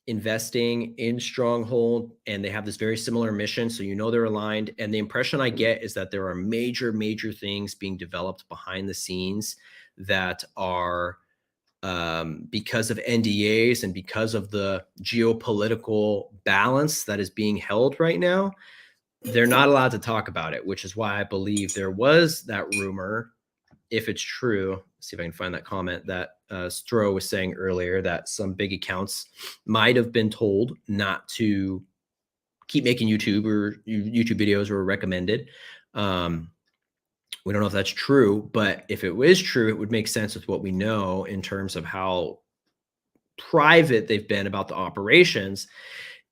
investing in Stronghold, and they have this very similar mission. So, they're aligned. And the impression I get is that there are major, major things being developed behind the scenes that are, because of NDAs and because of the geopolitical balance that is being held right now, they're not allowed to talk about it, which is why I believe there was that rumor, if it's true. Let's see if I can find that comment that Stro was saying earlier, that some big accounts might have been told not to keep making YouTube videos or recommended. We don't know if that's true, but if it is true, it would make sense with what we know in terms of how private they've been about the operations.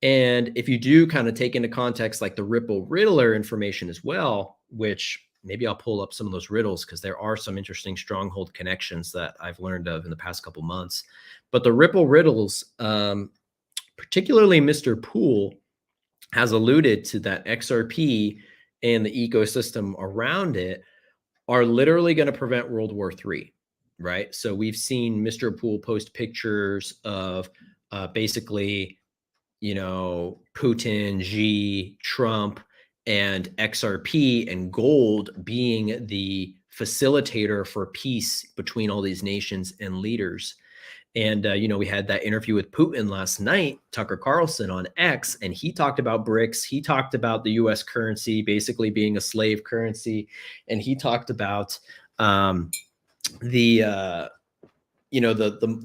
And if you do kind of take into context like the Ripple Riddler information as well, which maybe I'll pull up some of those riddles because there are some interesting Stronghold connections that I've learned of in the past couple months. But the Ripple riddles, particularly Mr. Poole, has alluded to that XRP and the ecosystem around it are literally going to prevent World War III, right? So we've seen Mr. Poole post pictures of basically, Putin, Xi, Trump, and XRP and gold being the facilitator for peace between all these nations and leaders. And, we had that interview with Putin last night, Tucker Carlson on X, and he talked about BRICS. He talked about the US currency basically being a slave currency. And he talked about the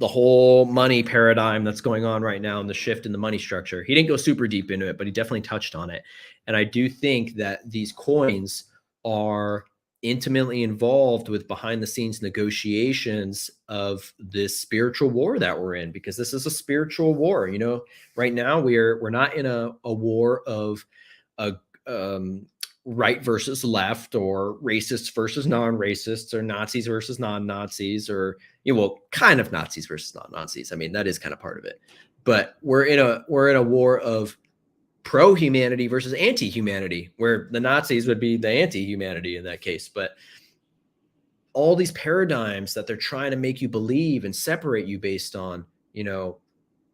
whole money paradigm that's going on right now and the shift in the money structure. He didn't go super deep into it, but he definitely touched on it. And I do think that these coins are intimately involved with behind the scenes negotiations of this spiritual war that we're in, because this is a spiritual war. Right now we're not in a war of a right versus left, or racists versus non-racists, or Nazis versus non-Nazis, or kind of Nazis versus non-Nazis. I mean, that is kind of part of it. But we're in a war of pro-humanity versus anti-humanity, where the Nazis would be the anti-humanity in that case. But all these paradigms that they're trying to make you believe and separate you based on,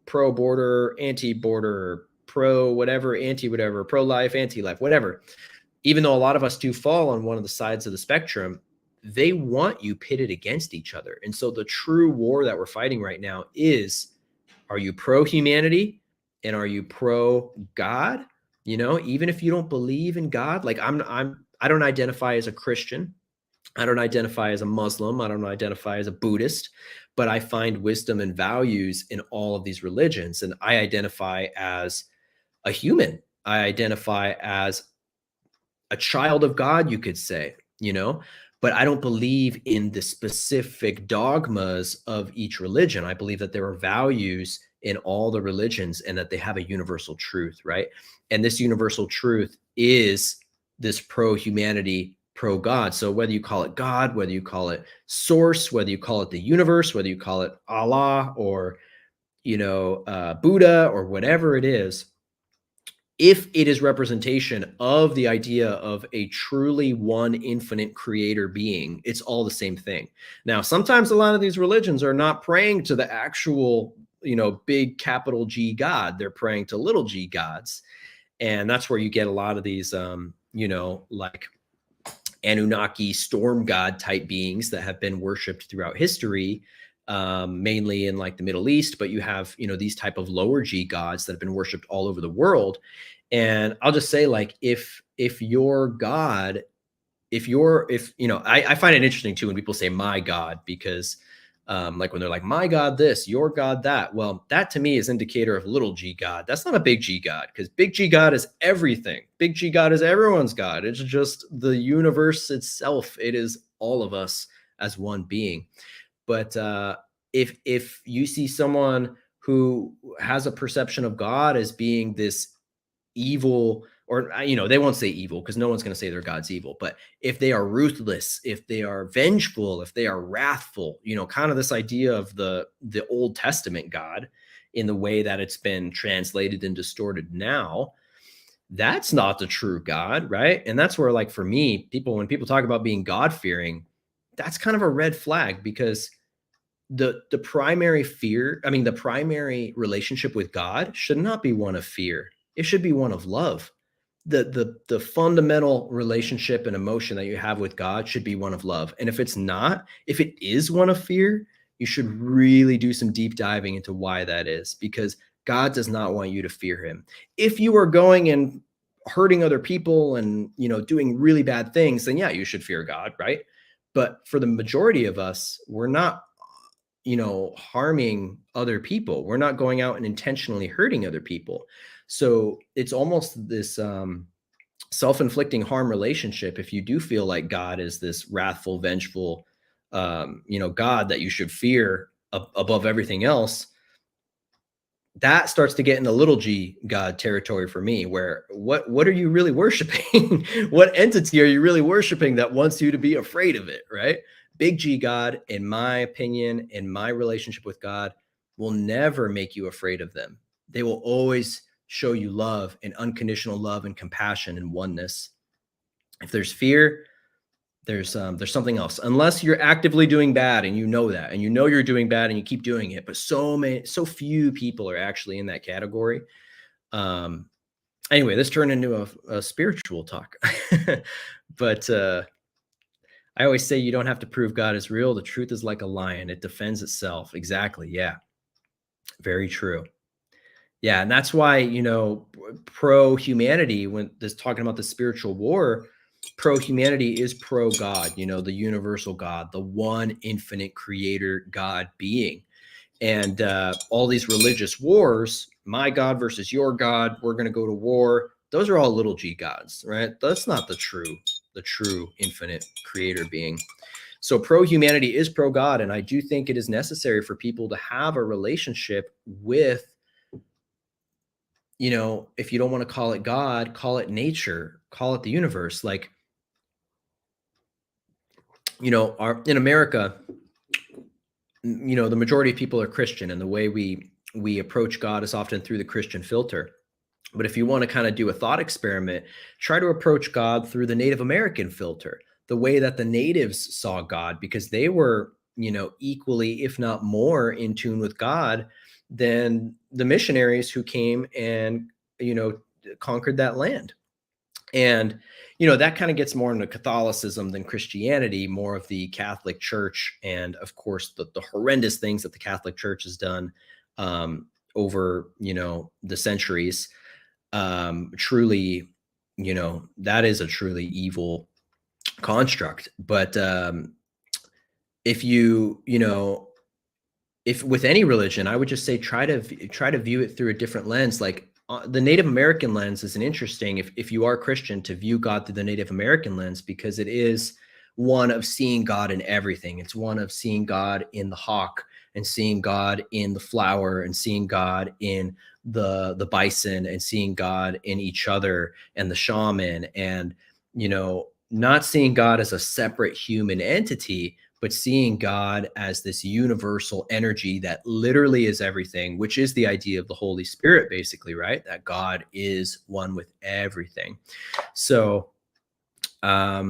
pro-border, anti-border, pro-whatever, anti-whatever, pro-life, anti-life, whatever. Even though a lot of us do fall on one of the sides of the spectrum, they want you pitted against each other. And so the true war that we're fighting right now is, are you pro-humanity and are you pro-God? Even if you don't believe in God, like I don't identify as a Christian. I don't identify as a Muslim. I don't identify as a Buddhist, but I find wisdom and values in all of these religions. And I identify as a human. I identify as a child of God, you could say, but I don't believe in the specific dogmas of each religion. I believe that there are values in all the religions and that they have a universal truth, right? And this universal truth is this pro-humanity, pro-God. So whether you call it God, whether you call it source, whether you call it the universe, whether you call it Allah or, Buddha or whatever it is, if it is representation of the idea of a truly one infinite creator being, it's all the same thing. Now, sometimes a lot of these religions are not praying to the actual, big capital G God. They're praying to little g gods. And that's where you get a lot of these, like Anunnaki storm god type beings that have been worshipped throughout history, mainly in like the Middle East. But you have, these type of lower G gods that have been worshipped all over the world. And I'll just say, like, if your God, I find it interesting too when people say my God, because like when they're like, my God this, your God that. Well, that to me is indicator of little g God. That's not a big G God, because big G God is everything. Big G God is everyone's God. It's just the universe itself. It is all of us as one being. But if you see someone who has a perception of God as being this evil, or they won't say evil because no one's going to say their God's evil, but if they are ruthless, if they are vengeful, if they are wrathful, kind of this idea of the Old Testament God in the way that it's been translated and distorted now, that's not the true God, right? And that's where, like, for me, when people talk about being God-fearing, that's kind of a red flag, because the primary fear, I mean, the primary relationship with God should not be one of fear. It should be one of love. The fundamental relationship and emotion that you have with God should be one of love. And if it's not, if it is one of fear, you should really do some deep diving into why that is, because God does not want you to fear him. If you are going and hurting other people and, doing really bad things, then yeah, you should fear God, right? But for the majority of us, we're not, harming other people. We're not going out and intentionally hurting other people. So it's almost this self-inflicting harm relationship. If you do feel like God is this wrathful, vengeful, God that you should fear above everything else, that starts to get in the little g God territory for me, where what are you really worshiping? What entity are you really worshiping that wants you to be afraid of it, right? Big G God, in my opinion, in my relationship with God, will never make you afraid of them. They will always show you love and unconditional love and compassion and oneness. If there's fear, there's something else. Unless you're actively doing bad and you know that, and you know you're doing bad and you keep doing it, but so few people are actually in that category. Anyway, this turned into a spiritual talk. But I always say you don't have to prove God is real. The truth is like a lion, it defends itself. Exactly. Yeah, very true. Yeah, and that's why, pro humanity, when this talking about the spiritual war, pro humanity is pro God, the universal God, the one infinite creator God being. And all these religious wars, my God versus your God, we're going to go to war. Those are all little g gods, right? That's not the true infinite creator being. So pro humanity is pro God. And I do think it is necessary for people to have a relationship with, if you don't want to call it God, call it nature, call it the universe. Like, in America, the majority of people are Christian, and the way we approach God is often through the Christian filter. But if you want to kind of do a thought experiment, try to approach God through the Native American filter, the way that the natives saw God, because they were, equally, if not more, in tune with God than the missionaries who came and, conquered that land. And, that kind of gets more into Catholicism than Christianity, more of the Catholic Church. And of course, the horrendous things that the Catholic Church has done over, the centuries. Truly, that is a truly evil construct. But if if with any religion, I would just say try to view it through a different lens. Like the Native American lens is an interesting, if you are Christian, to view God through the Native American lens, because it is one of seeing God in everything. It's one of seeing God in the hawk, and seeing God in the flower, and seeing God in the bison, and seeing God in each other and the shaman, and not seeing God as a separate human entity, but seeing God as this universal energy that literally is everything, which is the idea of the Holy Spirit, basically, right? That God is one with everything. So, I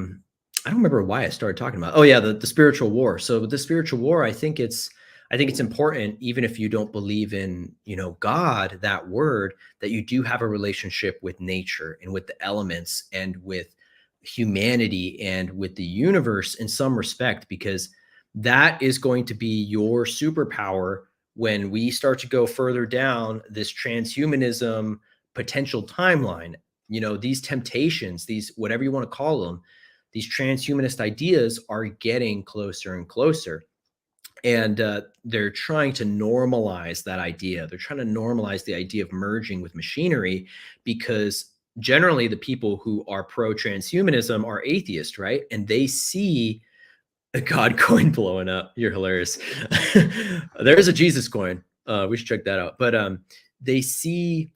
don't remember why I started talking about. Oh yeah, the spiritual war. So with the spiritual war, I think it's important, even if you don't believe in, God, that word, that you do have a relationship with nature and with the elements and with humanity and with the universe in some respect, because that is going to be your superpower when we start to go further down this transhumanism potential timeline. These temptations, these, whatever you want to call them, these transhumanist ideas are getting closer and closer. And they're trying to normalize that idea. They're trying to normalize the idea of merging with machinery, because generally the people who are pro transhumanism are atheists, right? And they see a God coin blowing up. You're hilarious. There is a Jesus coin. We should check that out. But they see,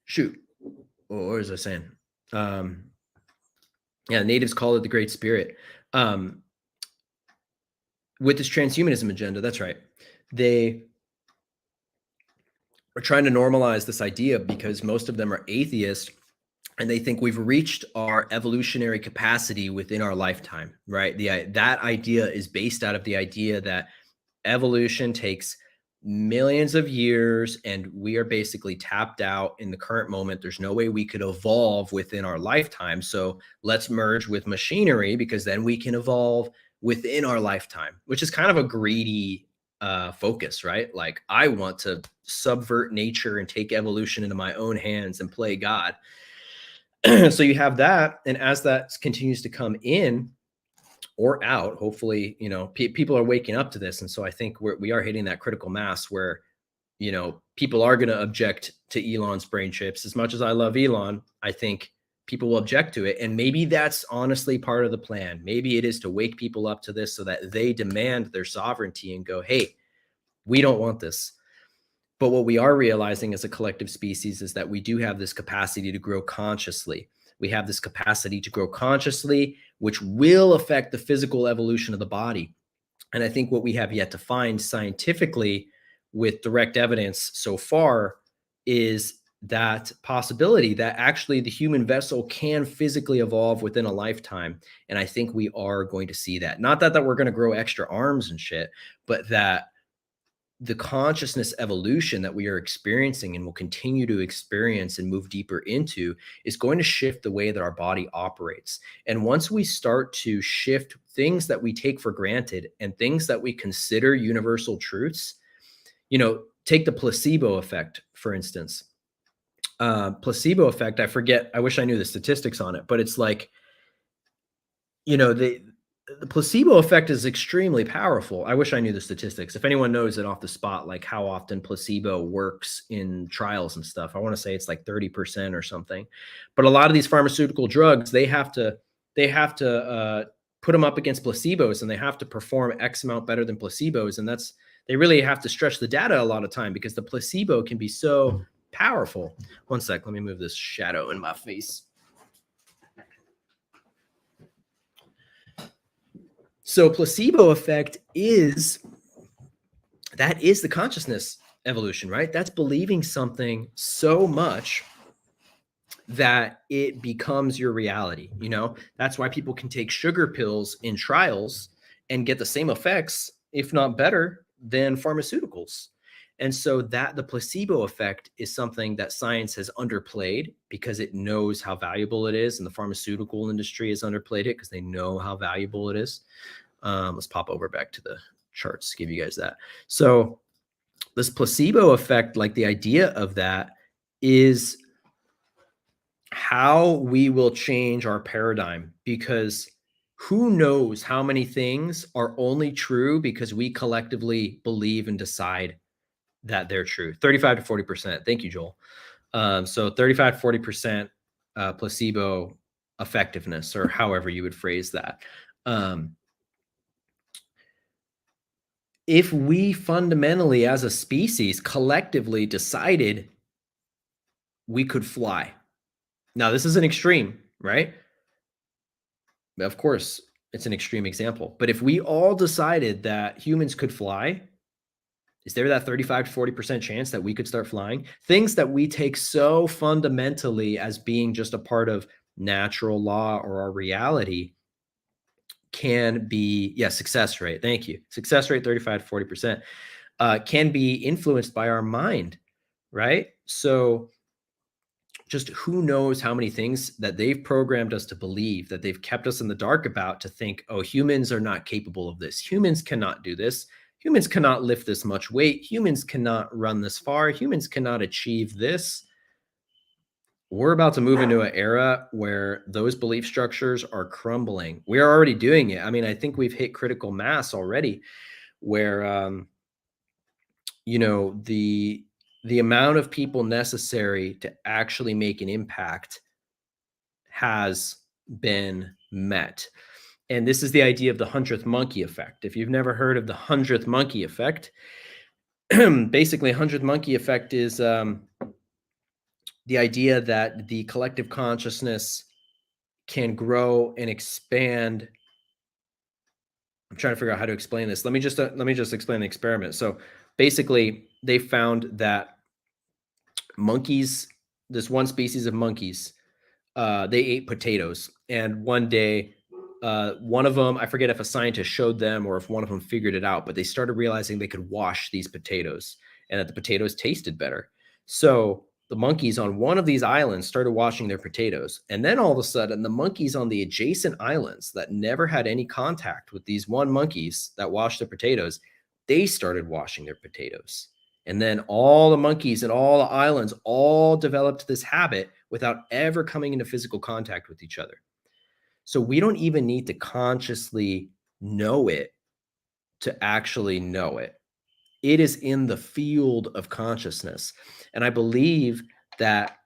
shoot, what was I saying? Yeah, natives call it the Great Spirit. With this transhumanism agenda, that's right. They are trying to normalize this idea because most of them are atheists, and they think we've reached our evolutionary capacity within our lifetime, right? That idea is based out of the idea that evolution takes millions of years and we are basically tapped out in the current moment. There's no way we could evolve within our lifetime. So let's merge with machinery because then we can evolve within our lifetime, which is kind of a greedy focus, right? Like I want to subvert nature and take evolution into my own hands and play God. So you have that. And as that continues to come in, or out, hopefully, people are waking up to this. And so I think we are hitting that critical mass where, people are going to object to Elon's brain chips. As much as I love Elon, I think people will object to it. And maybe that's honestly part of the plan. Maybe it is to wake people up to this so that they demand their sovereignty and go, hey, we don't want this. But what we are realizing as a collective species is that we do have this capacity to grow consciously. We have this capacity to grow consciously, which will affect the physical evolution of the body. And I think what we have yet to find scientifically with direct evidence so far is that possibility that actually the human vessel can physically evolve within a lifetime. And I think we are going to see that. Not that we're going to grow extra arms and shit, but that the consciousness evolution that we are experiencing and will continue to experience and move deeper into is going to shift the way that our body operates. And once we start to shift things that we take for granted and things that we consider universal truths, take the placebo effect, for instance. Placebo effect, I wish I knew the statistics on it, but it's like, the placebo effect is extremely powerful. I wish I knew the statistics. If anyone knows it off the spot, like how often placebo works in trials and stuff, I want to say it's like 30% or something. But a lot of these pharmaceutical drugs, they have to put them up against placebos, and they have to perform X amount better than placebos. And they really have to stretch the data a lot of time because the placebo can be so powerful. One sec, let me move this shadow in my face. So placebo effect is the consciousness evolution, right? That's believing something so much that it becomes your reality. That's why people can take sugar pills in trials and get the same effects, if not better, than pharmaceuticals. And so the placebo effect is something that science has underplayed because it knows how valuable it is. And the pharmaceutical industry has underplayed it because they know how valuable it is. Let's pop over back to the charts to give you guys that. So this placebo effect, like the idea of that is how we will change our paradigm, because who knows how many things are only true because we collectively believe and decide that they're true. 35 to 40%. Thank you, Joel. So 35 to 40% placebo effectiveness, or however you would phrase that. If we fundamentally as a species collectively decided we could fly. Now, this is an extreme, right? Of course, it's an extreme example. But if we all decided that humans could fly, is there that 35 to 40% chance that we could start flying? Things that we take so fundamentally as being just a part of natural law or our reality can be, success rate. Thank you. Success rate, 35 to 40%, can be influenced by our mind, right? So just who knows how many things that they've programmed us to believe, that they've kept us in the dark about, to think, oh, humans are not capable of this. Humans cannot do this. Humans cannot lift this much weight. Humans cannot run this far. Humans cannot achieve this. We're about to move into an era where those belief structures are crumbling. We are already doing it. I mean, I think we've hit critical mass already where, the amount of people necessary to actually make an impact has been met. And this is the idea of the 100th monkey effect. If you've never heard of the 100th monkey effect, basically 100th monkey effect is the idea that the collective consciousness can grow and expand. I'm trying to figure out how to explain this. Let me just explain the experiment. So basically, they found that monkeys, this one species of monkeys, they ate potatoes. And one day, one of them, I forget if a scientist showed them or if one of them figured it out, but they started realizing they could wash these potatoes and that the potatoes tasted better. So the monkeys on one of these islands started washing their potatoes. And then all of a sudden, the monkeys on the adjacent islands that never had any contact with these one monkeys that washed their potatoes, they started washing their potatoes. And then all the monkeys and all the islands all developed this habit without ever coming into physical contact with each other. So we don't even need to consciously know it to actually know it. It is in the field of consciousness. And I believe that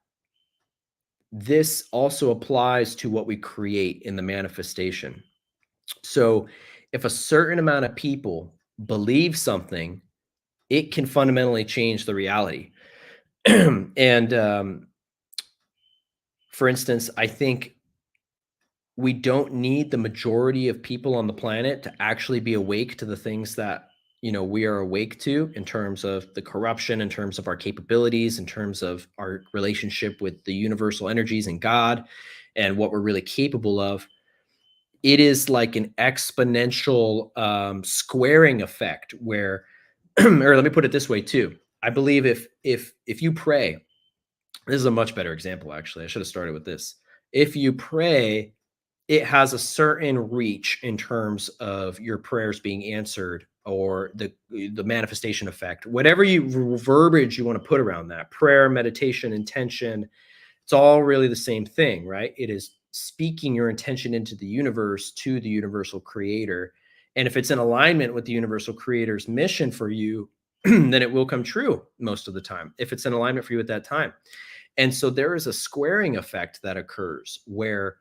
this also applies to what we create in the manifestation. So if a certain amount of people believe something, it can fundamentally change the reality. And for instance, I think we don't need the majority of people on the planet to actually be awake to the things that we are awake to, in terms of the corruption, in terms of our capabilities, in terms of our relationship with the universal energies and God, and what we're really capable of. It is like an exponential squaring effect where, or let me put it this way too. I believe if you pray, this is a much better example, actually. I should have started with this. If you pray, it has a certain reach in terms of your prayers being answered, or the manifestation effect, whatever verbiage you want to put around that. Prayer, meditation, intention, it's all really the same thing, right? It is speaking your intention into the universe to the universal creator. And if it's in alignment with the universal creator's mission for you, then it will come true most of the time, if it's in alignment for you at that time. And so there is a squaring effect that occurs where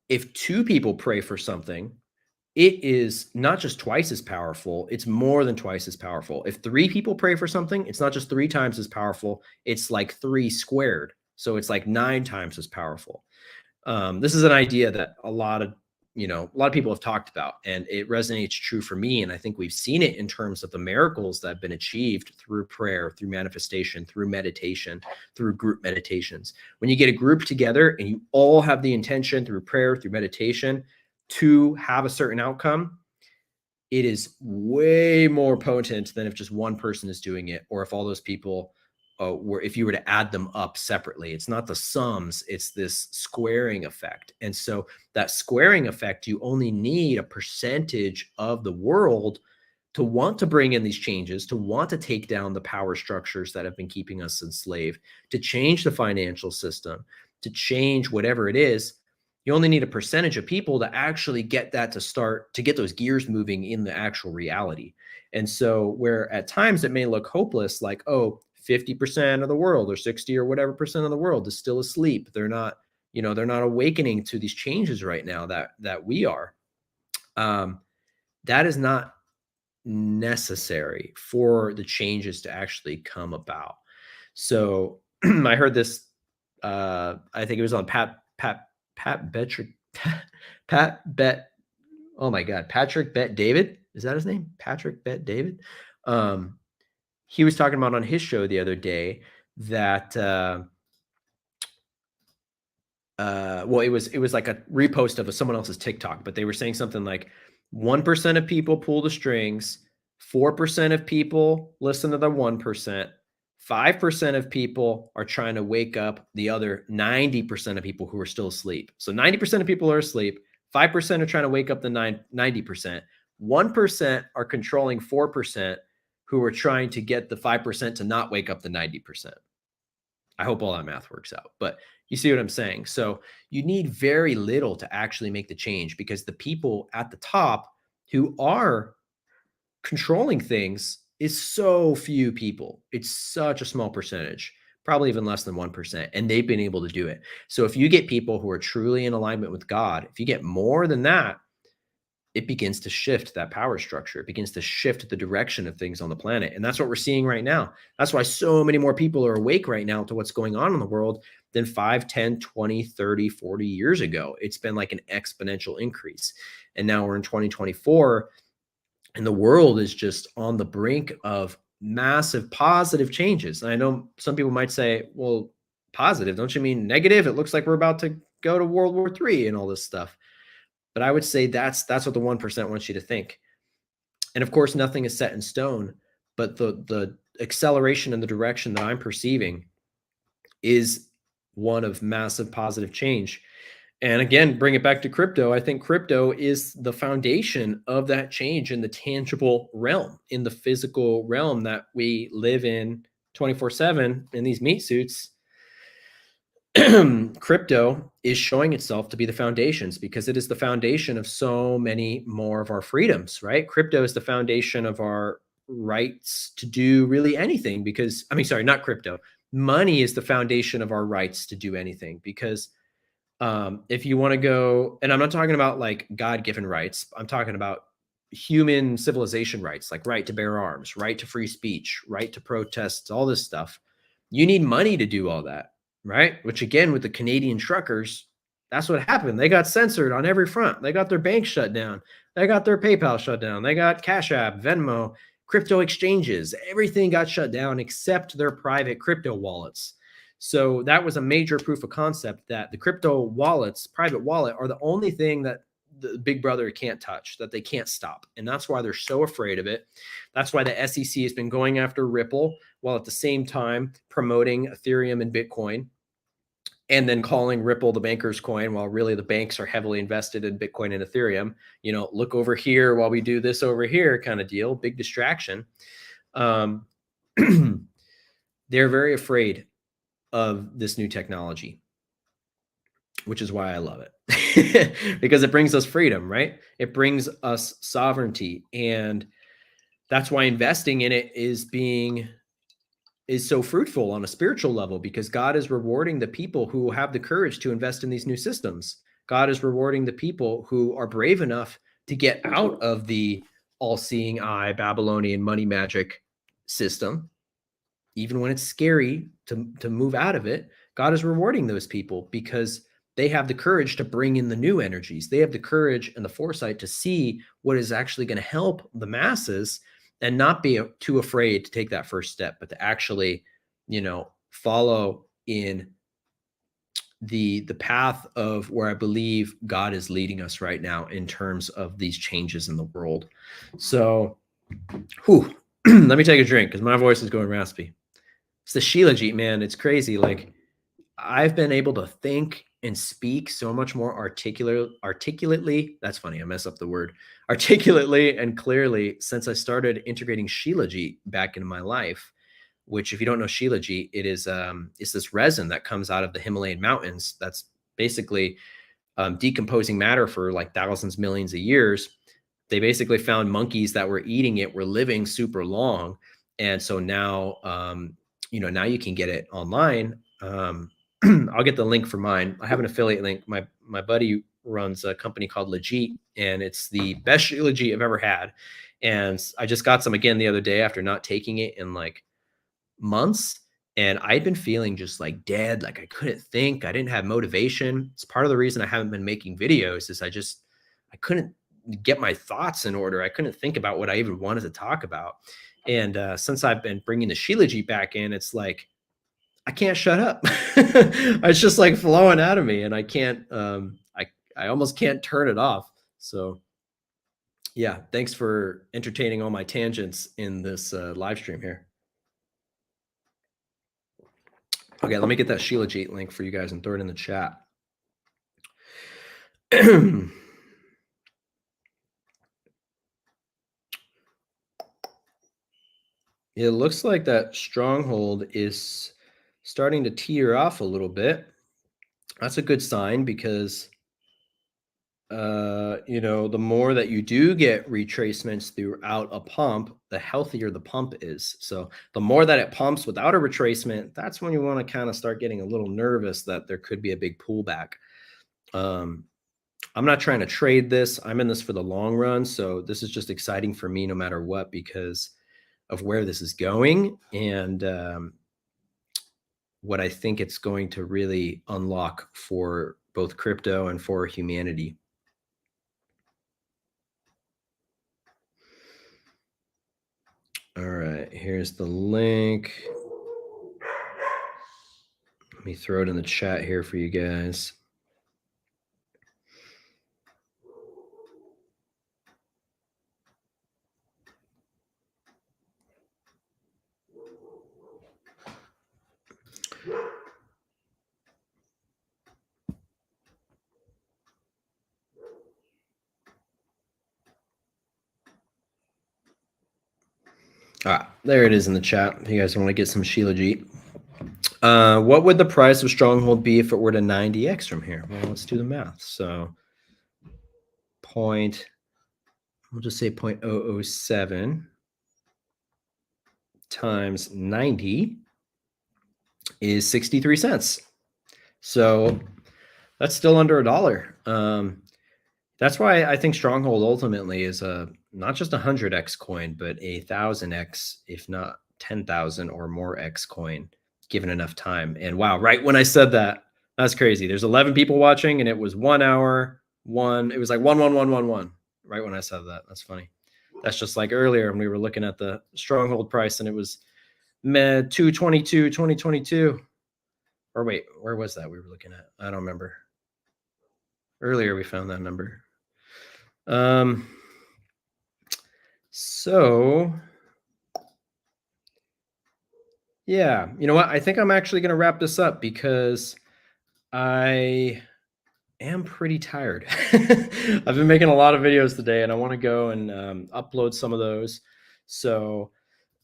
if two people pray for something, it is not just twice as powerful, it's more than twice as powerful. If three people pray for something, it's not just three times as powerful, it's like three squared. So it's like 9 times as powerful. This is an idea that a lot of people have talked about, and it resonates true for me. And I think we've seen it in terms of the miracles that have been achieved through prayer, through manifestation, through meditation, through group meditations. When you get a group together and you all have the intention through prayer, through meditation, to have a certain outcome, it is way more potent than if just one person is doing it, or if all those people if you were to add them up separately. It's not the sums, it's this squaring effect. And so that squaring effect, you only need a percentage of the world to want to bring in these changes, to want to take down the power structures that have been keeping us enslaved, to change the financial system, to change whatever it is. You only need a percentage of people to actually get that to start, to get those gears moving in the actual reality. And so where at times it may look hopeless, like, oh, 50% of the world or 60 or whatever percent of the world is still asleep. They're not, they're not awakening to these changes right now that we are. That is not necessary for the changes to actually come about. So I heard this, I think it was on Pat Betrick, oh my God, Patrick Bet David. Is that his name? Patrick Bet David. He was talking about on his show the other day that, well, it was like a repost of someone else's TikTok, but they were saying something like 1% of people pull the strings, 4% of people listen to the 1%, 5% of people are trying to wake up the other 90% of people who are still asleep. So 90% of people are asleep, 5% are trying to wake up the 90%, 1% are controlling 4%, who are trying to get the 5% to not wake up the 90%. I hope all that math works out, but you see what I'm saying? So you need very little to actually make the change, because the people at the top who are controlling things is so few people. It's such a small percentage, probably even less than 1%, and they've been able to do it. So if you get people who are truly in alignment with God, if you get more than that, it begins to shift that power structure. It begins to shift the direction of things on the planet. And that's what we're seeing right now. That's why so many more people are awake right now to what's going on in the world than 5, 10, 20, 30, 40 years ago. It's been like an exponential increase. And now we're in 2024, and the world is just on the brink of massive positive changes. And I know some people might say, well, positive. Don't you mean negative? It looks like we're about to go to World War III and all this stuff. But I would say that's what the 1% wants you to think. And of course, nothing is set in stone, but the acceleration in the direction that I'm perceiving is one of massive positive change. And again, bring it back to crypto. I think crypto is the foundation of that change in the tangible realm, in the physical realm that we live in 24/7 in these meat suits. Crypto is showing itself to be the foundations because it is the foundation of so many more of our freedoms, right? Crypto is the foundation of our rights to do really anything because, I mean, sorry, not crypto. Money is the foundation of our rights to do anything because if you want to go, and I'm not talking about like God-given rights, I'm talking about human civilization rights, like right to bear arms, right to free speech, right to protest, all this stuff. You need money to do all that, right? Which again, with the Canadian truckers, that's what happened. They got censored on every front. They got their bank shut down. They got their PayPal shut down. They got Cash App, Venmo, crypto exchanges. Everything got shut down except their private crypto wallets. So that was a major proof of concept that the crypto wallets, private wallet, are the only thing that the big brother can't touch, that they can't stop. And that's why they're so afraid of it. That's why the SEC has been going after Ripple while at the same time promoting Ethereum and Bitcoin and then calling Ripple the banker's coin while really the banks are heavily invested in Bitcoin and Ethereum. You know, look over here while we do this over here kind of deal, big distraction. They're very afraid of this new technology, which is why I love it because it brings us freedom, right? It brings us sovereignty. And that's why investing in it is so fruitful on a spiritual level because God is rewarding the people who have the courage to invest in these new systems. God is rewarding the people who are brave enough to get out of the all-seeing eye Babylonian money magic system. Even when it's scary to move out of it, God is rewarding those people because they have the courage to bring in the new energies. They have the courage and the foresight to see what is actually going to help the masses and not be too afraid to take that first step, but to actually, follow in the path of where I believe God is leading us right now in terms of these changes in the world. So, let me take a drink because my voice is going raspy. It's the Shilajit, man. It's crazy. Like I've been able to think and speak so much more articulately. That's funny. I mess up the word articulately and clearly since I started integrating Shilajit back into my life, which if you don't know Shilajit, it is, it's this resin that comes out of the Himalayan mountains. That's basically decomposing matter for like thousands, millions of years. They basically found monkeys that were eating it were living super long. And so now, now you can get it online. I'll get the link for mine. I have an affiliate link. My buddy runs a company called Legit, and it's the best Legit I've ever had. And I just got some again the other day after not taking it in like months. And I'd been feeling just like dead, like I couldn't think. I didn't have motivation. It's part of the reason I haven't been making videos is I couldn't get my thoughts in order. I couldn't think about what I even wanted to talk about. And since I've been bringing the Shilajit back in, it's like, I can't shut up. It's just like flowing out of me and I can't, I almost can't turn it off. So yeah, thanks for entertaining all my tangents in this live stream here. Okay, let me get that Shilajit link for you guys and throw it in the chat. It looks like that Stronghold is starting to teeter off a little bit. That's a good sign because, the more that you do get retracements throughout a pump, the healthier the pump is. So the more that it pumps without a retracement, that's when you want to kind of start getting a little nervous that there could be a big pullback. I'm not trying to trade this. I'm in this for the long run. So this is just exciting for me no matter what because of where this is going and what I think it's going to really unlock for both crypto and for humanity. All right, here's the link. Let me throw it in the chat here for you guys. There it is in the chat. If you guys want to get some Sheila G. What would the price of Stronghold be if it were to 90x from here? Well, let's do the math. So we'll just say 0.007 times 90 is 63 cents. So that's still under $1. That's why I think Stronghold ultimately is not just a 100x coin, but a 1000x, if not 10,000 or more x coin, given enough time. And wow, right when I said that, that's crazy. There's 11 people watching, and it was 1 hour, it was like 11111. Right when I said that, that's funny. That's just like earlier when we were looking at the Stronghold price, and it was 222, 2022. Or wait, where was that we were looking at? I don't remember. Earlier we found that number. So yeah, you know what? I think I'm actually going to wrap this up because I am pretty tired. I've been making a lot of videos today, and I want to go and upload some of those. So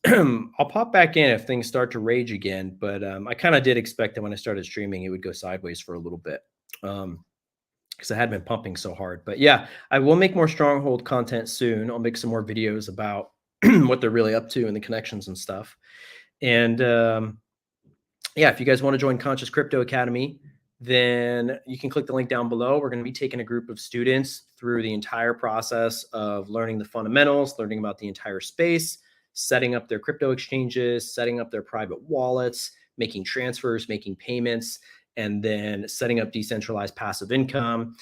I'll pop back in if things start to rage again. But I kind of did expect that when I started streaming, it would go sideways for a little bit. Because I had been pumping so hard. But yeah, I will make more Stronghold content soon. I'll make some more videos about what they're really up to and the connections and stuff. And yeah, if you guys want to join Conscious Crypto Academy, then you can click the link down below. We're going to be taking a group of students through the entire process of learning the fundamentals, learning about the entire space, setting up their crypto exchanges, setting up their private wallets, making transfers, making payments, and then setting up decentralized passive income,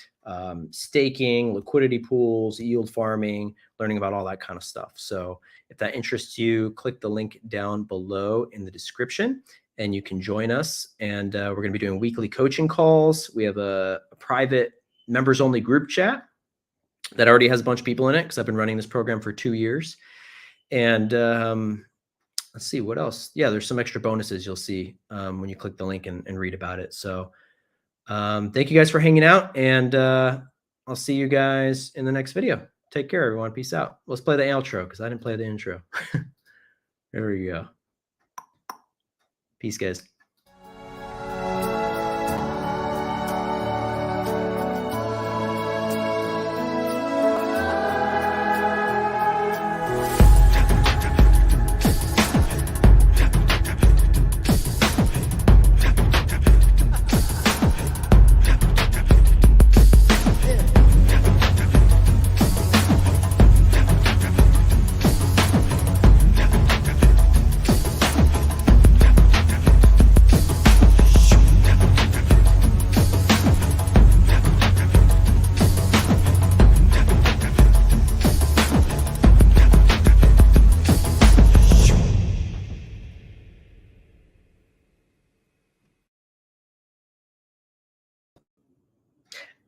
staking, liquidity pools, yield farming, learning about all that kind of stuff. So if that interests you, click the link down below in the description and you can join us. And we're going to be doing weekly coaching calls. We have a private members only group chat that already has a bunch of people in it because I've been running this program for 2 years. And let's see what else. Yeah, there's some extra bonuses you'll see when you click the link and read about it. So thank you guys for hanging out, and I'll see you guys in the next video. Take care, everyone. Peace out. Let's play the outro because I didn't play the intro. There we go. Peace, guys.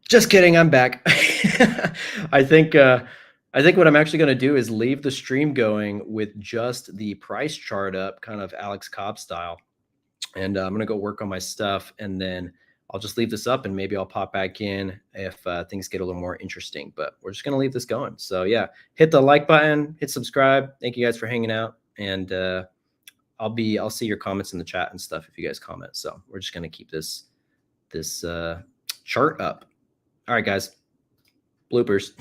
Just kidding. I'm back. I think what I'm actually going to do is leave the stream going with just the price chart up, kind of Alex Cobb style. And I'm going to go work on my stuff, and then I'll just leave this up, and maybe I'll pop back in if things get a little more interesting. But we're just going to leave this going. So yeah, hit the like button, hit subscribe. Thank you guys for hanging out, and I'll see your comments in the chat and stuff if you guys comment. So we're just going to keep this chart up. All right, guys. Bloopers.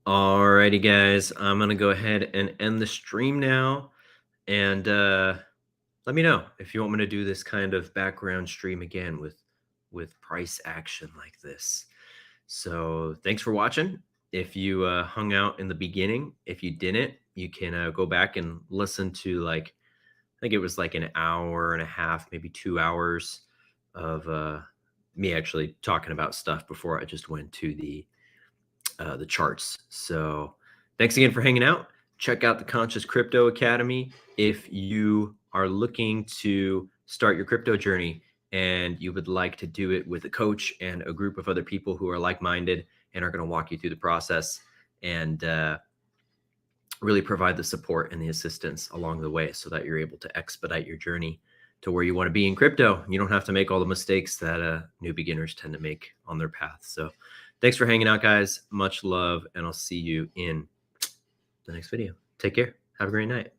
Alrighty, guys. I'm gonna go ahead and end the stream now, and let me know if you want me to do this kind of background stream again with price action like this. So thanks for watching. If you hung out in the beginning, if you didn't, you can go back and listen to like I think it was like an hour and a half, maybe 2 hours of me actually talking about stuff before I just went to the charts. So thanks again for hanging out. Check out the Conscious Crypto Academy if you are looking to start your crypto journey and you would like to do it with a coach and a group of other people who are like-minded and are going to walk you through the process and really provide the support and the assistance along the way so that you're able to expedite your journey to where you want to be in crypto. You don't have to make all the mistakes that new beginners tend to make on their path. So thanks for hanging out, guys. Much love, and I'll see you in the next video. Take care. Have a great night.